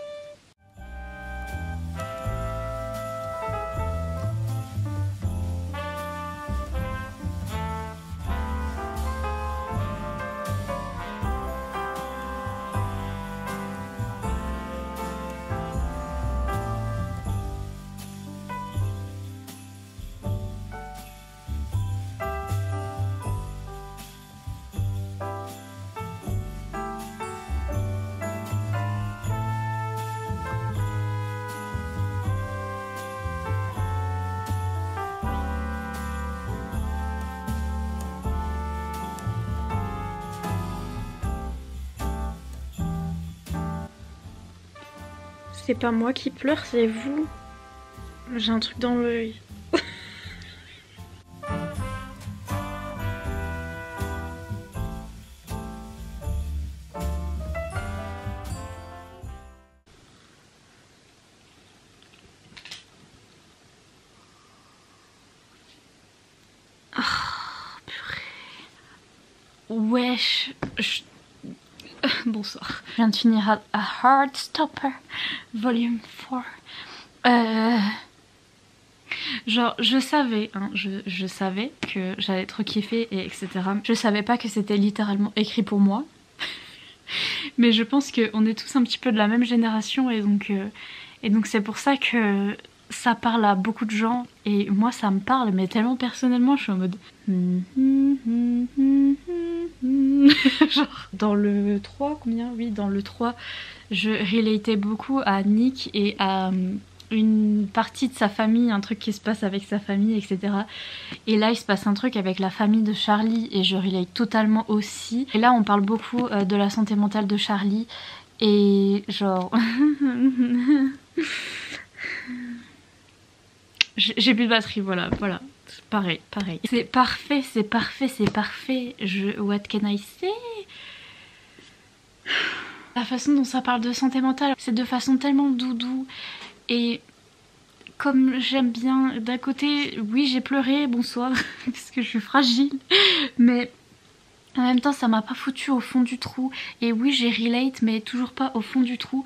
C'est pas moi qui pleure, c'est vous. J'ai un truc dans l'œil. Wesh, bonsoir. Je viens de finir A Heartstopper, volume 4. Genre, je savais, hein, je savais que j'allais trop kiffer, et etc. Je savais pas que c'était littéralement écrit pour moi. Mais je pense qu'on est tous un petit peu de la même génération, et donc c'est pour ça que ça parle à beaucoup de gens. Et moi, ça me parle, mais tellement personnellement, je suis en mode... Genre, dans le 3, combien? Oui, dans le 3, je relatais beaucoup à Nick et à une partie de sa famille, un truc qui se passe avec sa famille, etc. Et là, il se passe un truc avec la famille de Charlie et je relate totalement aussi. Et là, on parle beaucoup de la santé mentale de Charlie et genre... J'ai plus de batterie, voilà. Pareil. C'est parfait. What can I say? La façon dont ça parle de santé mentale, c'est de façon tellement doudou. Et comme j'aime bien, d'un côté, oui j'ai pleuré, bonsoir, parce que je suis fragile. Mais en même temps, ça m'a pas foutu au fond du trou. Et oui j'ai relate, mais toujours pas au fond du trou.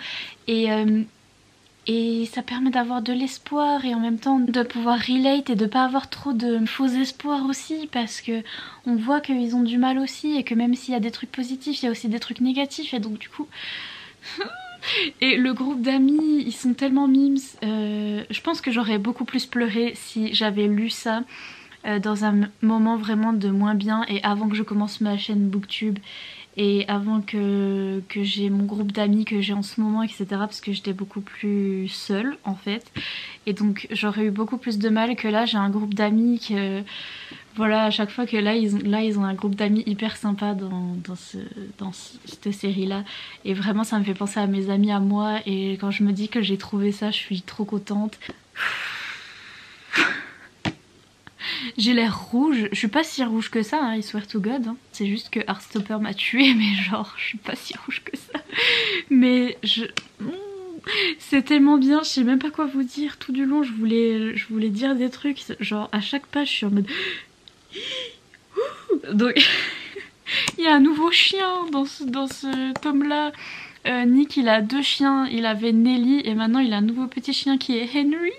Et ça permet d'avoir de l'espoir et en même temps de pouvoir relate et de pas avoir trop de faux espoirs aussi, parce que on voit qu'ils ont du mal aussi et que même s'il y a des trucs positifs, il y a aussi des trucs négatifs et donc du coup... Et le groupe d'amis, ils sont tellement mimes. Je pense que j'aurais beaucoup plus pleuré si j'avais lu ça dans un moment vraiment de moins bien et avant que je commence ma chaîne Booktube. Et avant que j'ai mon groupe d'amis que j'ai en ce moment, etc. Parce que j'étais beaucoup plus seule en fait. Et donc j'aurais eu beaucoup plus de mal que là j'ai un groupe d'amis que... Voilà, à chaque fois que là ils ont un groupe d'amis hyper sympa dans cette série là. Et vraiment ça me fait penser à mes amis à moi. Et quand je me dis que j'ai trouvé ça, je suis trop contente. J'ai l'air rouge, je suis pas si rouge que ça, hein, I swear to God. Hein. C'est juste que Heartstopper m'a tuée, mais genre, je suis pas si rouge que ça. Mais c'est tellement bien, je sais même pas quoi vous dire. Tout du long, je voulais dire des trucs. Genre, à chaque page, je suis en mode... Donc, il y a un nouveau chien dans ce tome-là. Nick, il a 2 chiens. Il avait Nelly et maintenant, il a un nouveau petit chien qui est Henry.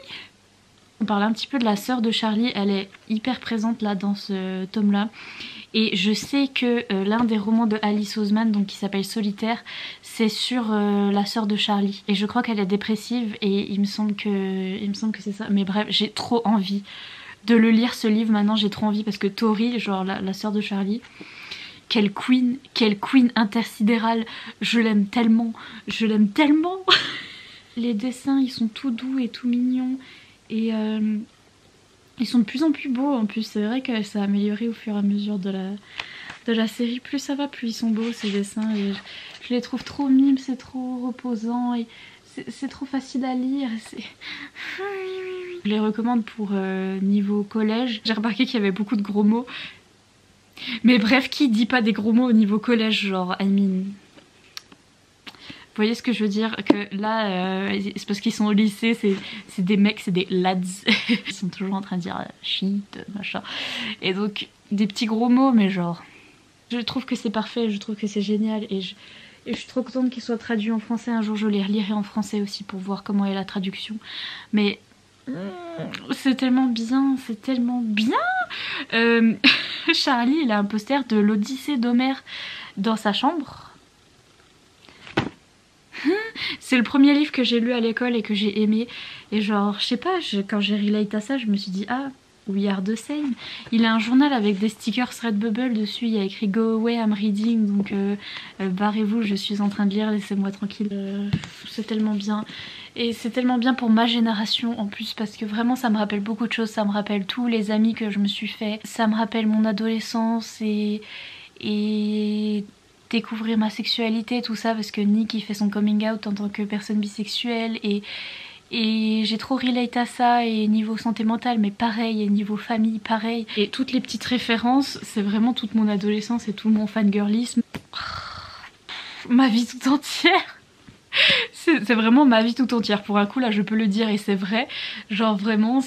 On parle un petit peu de la sœur de Charlie, elle est hyper présente là dans ce tome là. Et je sais que l'un des romans de Alice Oseman, donc qui s'appelle Solitaire, c'est sur la sœur de Charlie. Et je crois qu'elle est dépressive et il me semble que c'est ça. Mais bref, j'ai trop envie de le lire ce livre maintenant, j'ai trop envie parce que Tori, genre la sœur de Charlie, quelle queen intersidérale, je l'aime tellement, je l'aime tellement. Les dessins ils sont tout doux et tout mignons et ils sont de plus en plus beaux en plus. C'est vrai que ça a amélioré au fur et à mesure de la série. Plus ça va, plus ils sont beaux ces dessins et je les trouve trop mimes, c'est trop reposant et c'est trop facile à lire. Je les recommande pour niveau collège. J'ai remarqué qu'il y avait beaucoup de gros mots. Mais bref, qui dit pas des gros mots au niveau collège, genre, I mean... Vous voyez ce que je veux dire? Que là, c'est parce qu'ils sont au lycée, c'est des mecs, c'est des lads. Ils sont toujours en train de dire shit, machin. Et donc, des petits gros mots, mais genre... Je trouve que c'est parfait, je trouve que c'est génial. Et je suis trop contente qu'ils soient traduits en français. Un jour, je les relirai en français aussi pour voir comment est la traduction. Mais... c'est tellement bien, c'est tellement bien. Charlie, il a un poster de l'Odyssée d'Homère dans sa chambre. C'est le premier livre que j'ai lu à l'école et que j'ai aimé. Et genre, je sais pas, quand j'ai relate à ça, je me suis dit, ah, we are the same. Il a un journal avec des stickers Redbubble dessus, il y a écrit Go away, I'm reading. Donc barrez-vous, je suis en train de lire, laissez-moi tranquille. C'est tellement bien. Et c'est tellement bien pour ma génération en plus parce que vraiment ça me rappelle beaucoup de choses. Ça me rappelle tous les amis que je me suis fait. Ça me rappelle mon adolescence et découvrir ma sexualité, tout ça, parce que Nick il fait son coming out en tant que personne bisexuelle et j'ai trop relate à ça, et niveau santé mentale mais pareil, et niveau famille pareil, et toutes les petites références, c'est vraiment toute mon adolescence et tout mon fangirlisme, ma vie tout entière. C'est vraiment ma vie tout entière, pour un coup là je peux le dire et c'est vrai, genre vraiment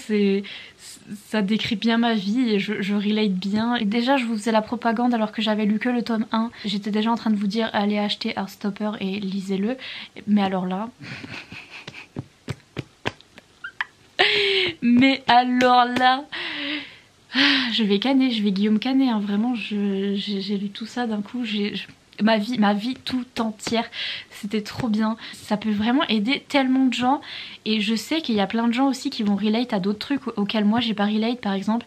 ça décrit bien ma vie et je relate bien. Et déjà je vous faisais la propagande alors que j'avais lu que le tome 1, j'étais déjà en train de vous dire allez acheter Heartstopper et lisez-le, mais alors là... mais alors là... je vais canner, je vais Guillaume canner, hein. Vraiment j'ai lu tout ça d'un coup, ma vie tout entière, c'était trop bien. Ça peut vraiment aider tellement de gens et je sais qu'il y a plein de gens aussi qui vont relate à d'autres trucs auxquels moi j'ai pas relate. Par exemple,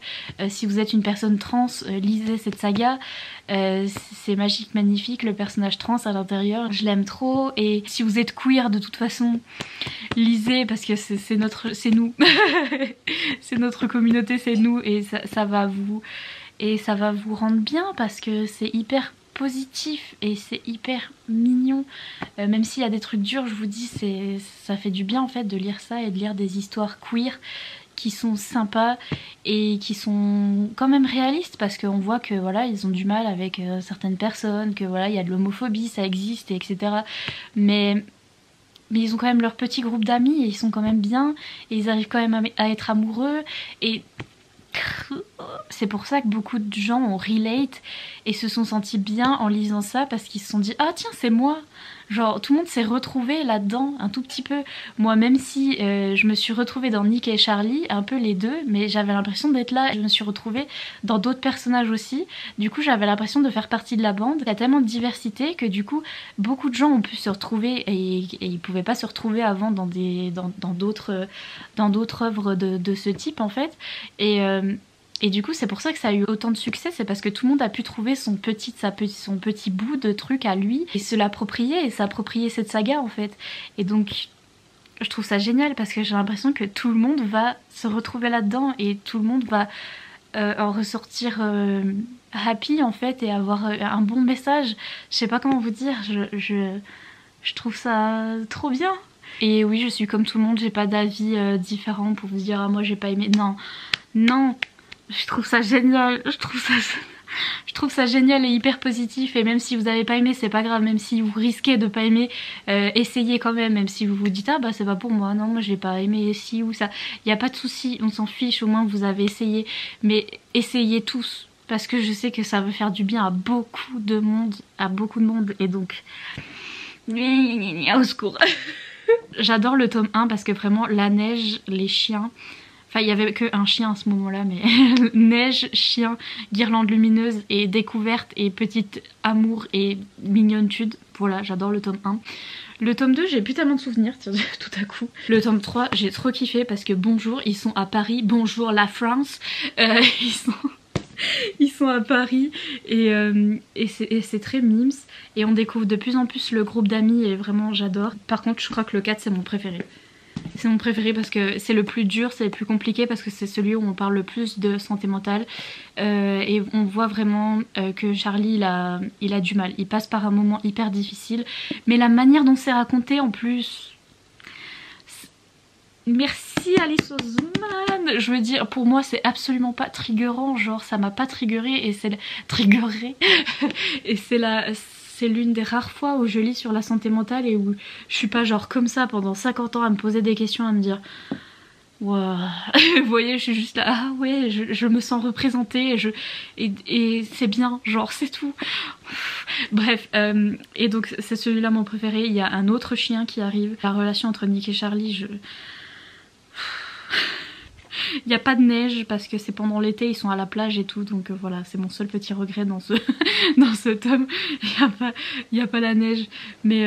si vous êtes une personne trans, lisez cette saga, c'est magique, magnifique, le personnage trans à l'intérieur, je l'aime trop. Et si vous êtes queer de toute façon, lisez parce que c'est nous, c'est notre communauté, c'est nous, et ça va vous rendre bien parce que c'est hyper positif et c'est hyper mignon, même s'il y a des trucs durs, je vous dis, ça fait du bien en fait de lire ça et de lire des histoires queer qui sont sympas et qui sont quand même réalistes, parce qu'on voit que voilà, ils ont du mal avec certaines personnes, que voilà, il y a de l'homophobie, ça existe, etc. Mais ils ont quand même leur petit groupe d'amis et ils sont quand même bien et ils arrivent quand même à être amoureux, et c'est pour ça que beaucoup de gens ont relate et se sont sentis bien en lisant ça, parce qu'ils se sont dit ah tiens c'est moi, genre tout le monde s'est retrouvé là-dedans un tout petit peu. Moi même si je me suis retrouvée dans Nick et Charlie, un peu les deux, mais j'avais l'impression d'être là, je me suis retrouvée dans d'autres personnages aussi, du coup j'avais l'impression de faire partie de la bande. Il y a tellement de diversité que du coup beaucoup de gens ont pu se retrouver et ils pouvaient pas se retrouver avant dans d'autres œuvres de ce type en fait, et du coup c'est pour ça que ça a eu autant de succès, c'est parce que tout le monde a pu trouver son petit bout de truc à lui et se l'approprier et s'approprier cette saga en fait. Et donc je trouve ça génial parce que j'ai l'impression que tout le monde va se retrouver là-dedans et tout le monde va en ressortir happy en fait et avoir un bon message. Je sais pas comment vous dire, je trouve ça trop bien. Et oui, je suis comme tout le monde, j'ai pas d'avis différent pour vous dire ah moi j'ai pas aimé. Non, je trouve ça génial, je trouve ça génial et hyper positif. Et même si vous avez pas aimé, c'est pas grave, même si vous risquez de pas aimer, essayez quand même si vous vous dites ah bah c'est pas pour moi, non moi j'ai pas aimé ci ou ça, y a pas de souci, on s'en fiche, au moins vous avez essayé. Mais essayez tous, parce que je sais que ça veut faire du bien à beaucoup de monde, et donc au secours. J'adore le tome 1 parce que vraiment la neige, les chiens, enfin il y avait que un chien à ce moment là, mais neige, chien, guirlande lumineuse et découverte et petite amour et mignonitude, voilà, j'adore le tome 1. Le tome 2 j'ai plus tellement de souvenirs tout à coup. Le tome 3 j'ai trop kiffé parce que bonjour, ils sont à Paris, bonjour la France, Ils sont à Paris et c'est très mimes. Et on découvre de plus en plus le groupe d'amis et vraiment j'adore. Par contre je crois que le 4 c'est mon préféré. C'est mon préféré parce que c'est le plus dur, c'est le plus compliqué parce que c'est celui où on parle le plus de santé mentale. Et on voit vraiment que Charlie il a du mal. Il passe par un moment hyper difficile. Mais la manière dont c'est raconté en plus... Merci Alice Oseman. Je veux dire, pour moi c'est absolument pas triggerant, genre ça m'a pas triggeré et c'est triggeré et c'est l'une des rares fois où je lis sur la santé mentale et où je suis pas genre comme ça pendant 50 ans à me poser des questions, à me dire waouh, vous voyez, je suis juste là, ah ouais, je me sens représentée et c'est bien, genre c'est tout. Bref, et donc c'est celui-là mon préféré. Il y a un autre chien qui arrive. La relation entre Nick et Charlie, il n'y a pas de neige parce que c'est pendant l'été, ils sont à la plage et tout, donc voilà, c'est mon seul petit regret dans ce, dans ce tome. Il n'y a pas la neige, mais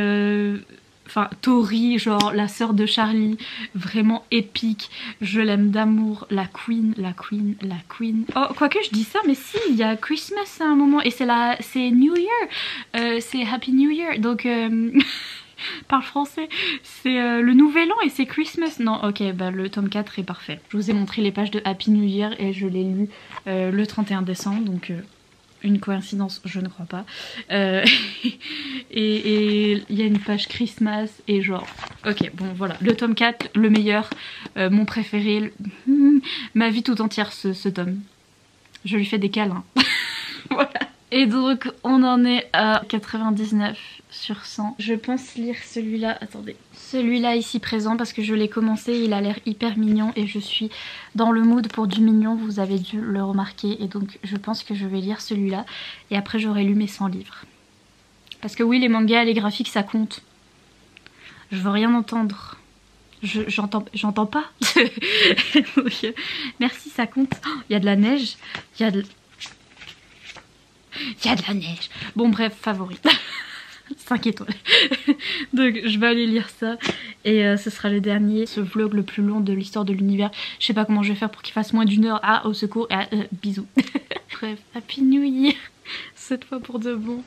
enfin Tori, genre la sœur de Charlie, vraiment épique, je l'aime d'amour, la queen. Oh, quoique je dis ça, mais si, il y a Christmas à un moment et c'est New Year, c'est Happy New Year, donc... parle français, c'est le nouvel an et c'est Christmas. Non, ok, bah le tome 4 est parfait. Je vous ai montré les pages de Happy New Year et je l'ai lu le 31 décembre, donc une coïncidence, je ne crois pas. Et il y a une page Christmas et genre, ok, bon voilà, le tome 4, le meilleur, mon préféré, ma vie tout entière ce tome. Je lui fais des câlins. Voilà. Et donc on en est à 99 sur 100. Je pense lire celui-là, attendez, celui-là ici présent parce que je l'ai commencé, il a l'air hyper mignon et je suis dans le mood pour du mignon, vous avez dû le remarquer. Et donc je pense que je vais lire celui-là et après j'aurai lu mes 100 livres. Parce que oui, les mangas, les graphiques ça compte. Je veux rien entendre. J'entends pas. Donc, merci, ça compte. Il y a de la neige, il y a de la neige. Bon bref, favori. 5 étoiles. Donc je vais aller lire ça et ce sera le dernier, ce vlog le plus long de l'histoire de l'univers. Je sais pas comment je vais faire pour qu'il fasse moins d'une heure. Ah, au secours, bisous. Bref, Happy New Year. Cette fois pour de bon.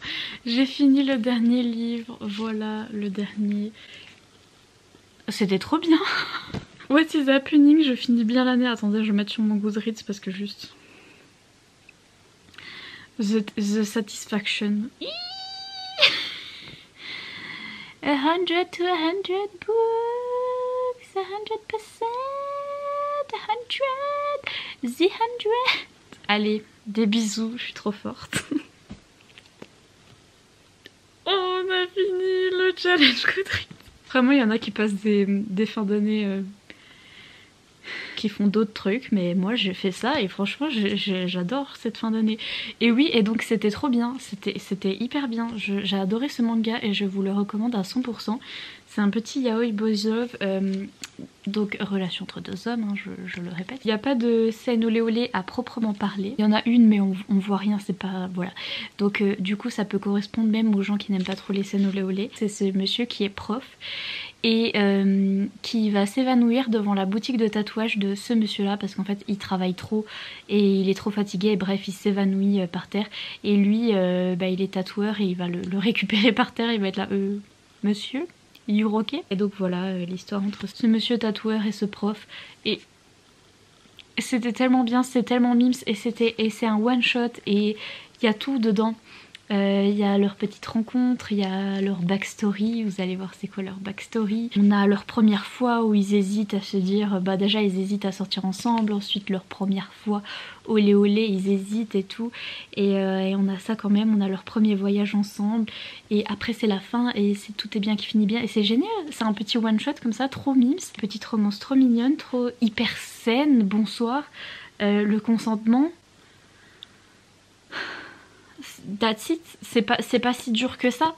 J'ai fini le dernier livre. Voilà, le dernier. C'était trop bien. What is happening? Je finis bien l'année. Attendez, je vais mettre sur mon Goodreads parce que juste... The Satisfaction. 100 to 100 books, 100%, 100, the 100. Allez, des bisous, je suis trop forte. Oh, on a fini le challenge Goodreads. Vraiment, il y en a qui passent des fins d'année... qui font d'autres trucs, mais moi j'ai fait ça et franchement j'adore cette fin d'année. Et oui, et donc c'était trop bien, c'était hyper bien, j'ai adoré ce manga et je vous le recommande à 100%. C'est un petit yaoi boys love, donc relation entre deux hommes, hein, je le répète. Il n'y a pas de scène olé olé à proprement parler, il y en a une mais on voit rien, c'est pas... voilà. Donc du coup ça peut correspondre même aux gens qui n'aiment pas trop les scènes olé olé. C'est ce monsieur qui est prof et qui va s'évanouir devant la boutique de tatouage de ce monsieur là parce qu'en fait il travaille trop et il est trop fatigué et bref il s'évanouit par terre et lui bah, il est tatoueur et il va le récupérer par terre, il va être là monsieur, you ok? Et donc voilà l'histoire entre ce monsieur tatoueur et ce prof et c'était tellement bien, c'était tellement mimes et c'est un one shot et il y a tout dedans. Il y a leur petite rencontre, il y a leur backstory, vous allez voir c'est quoi leur backstory. On a leur première fois où ils hésitent à se dire, bah déjà ils hésitent à sortir ensemble, ensuite leur première fois olé olé, ils hésitent et tout. Et on a ça quand même, on a leur premier voyage ensemble et après c'est la fin et tout est bien qui finit bien et c'est génial, c'est un petit one shot comme ça, trop mimes, petite romance trop mignonne, trop hyper saine, bonsoir, le consentement. That's it, c'est pas si dur que ça.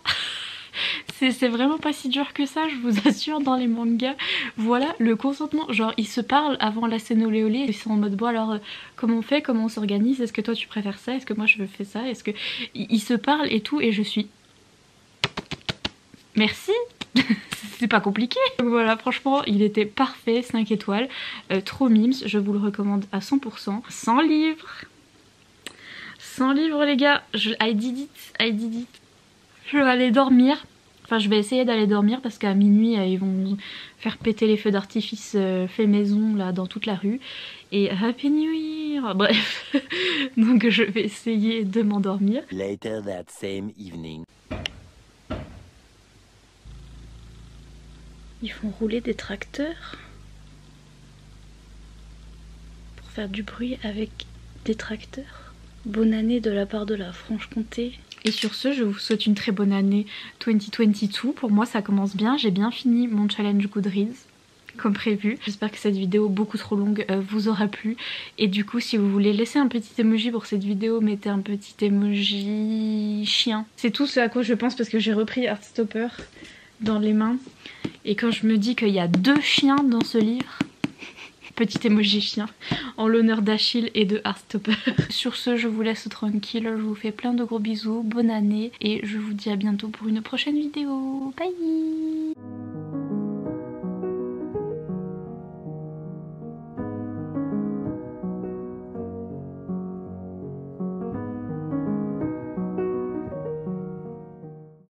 C'est vraiment pas si dur que ça, je vous assure, dans les mangas. Voilà, le consentement, genre ils se parlent avant la scène olé olé, ils sont en mode bon alors comment on fait, comment on s'organise, est-ce que toi tu préfères ça, est-ce que moi je fais ça, est-ce que... Ils se parlent et tout et je suis... Merci. C'est pas compliqué. Donc voilà, franchement il était parfait, 5 étoiles, trop mimes, je vous le recommande à 100%. 100 livres. 100 livres les gars, I did it. Je vais aller dormir. Enfin je vais essayer d'aller dormir parce qu'à minuit ils vont faire péter les feux d'artifice fait maison là dans toute la rue. Et Happy New Year. Bref. Donc je vais essayer de m'endormir. Later that same evening. Ils font rouler des tracteurs pour faire du bruit avec des tracteurs. Bonne année de la part de la Franche-Comté. Et sur ce, je vous souhaite une très bonne année 2022. Pour moi, ça commence bien. J'ai bien fini mon challenge Goodreads, comme prévu. J'espère que cette vidéo beaucoup trop longue vous aura plu. Et du coup, si vous voulez laisser un petit emoji pour cette vidéo, mettez un petit emoji chien. C'est tout ce à quoi je pense parce que j'ai repris Heartstopper dans les mains. Et quand je me dis qu'il y a 2 chiens dans ce livre... Petit emoji chien en l'honneur d'Achille et de Heartstopper. Sur ce, je vous laisse tranquille, je vous fais plein de gros bisous, bonne année et je vous dis à bientôt pour une prochaine vidéo. Bye.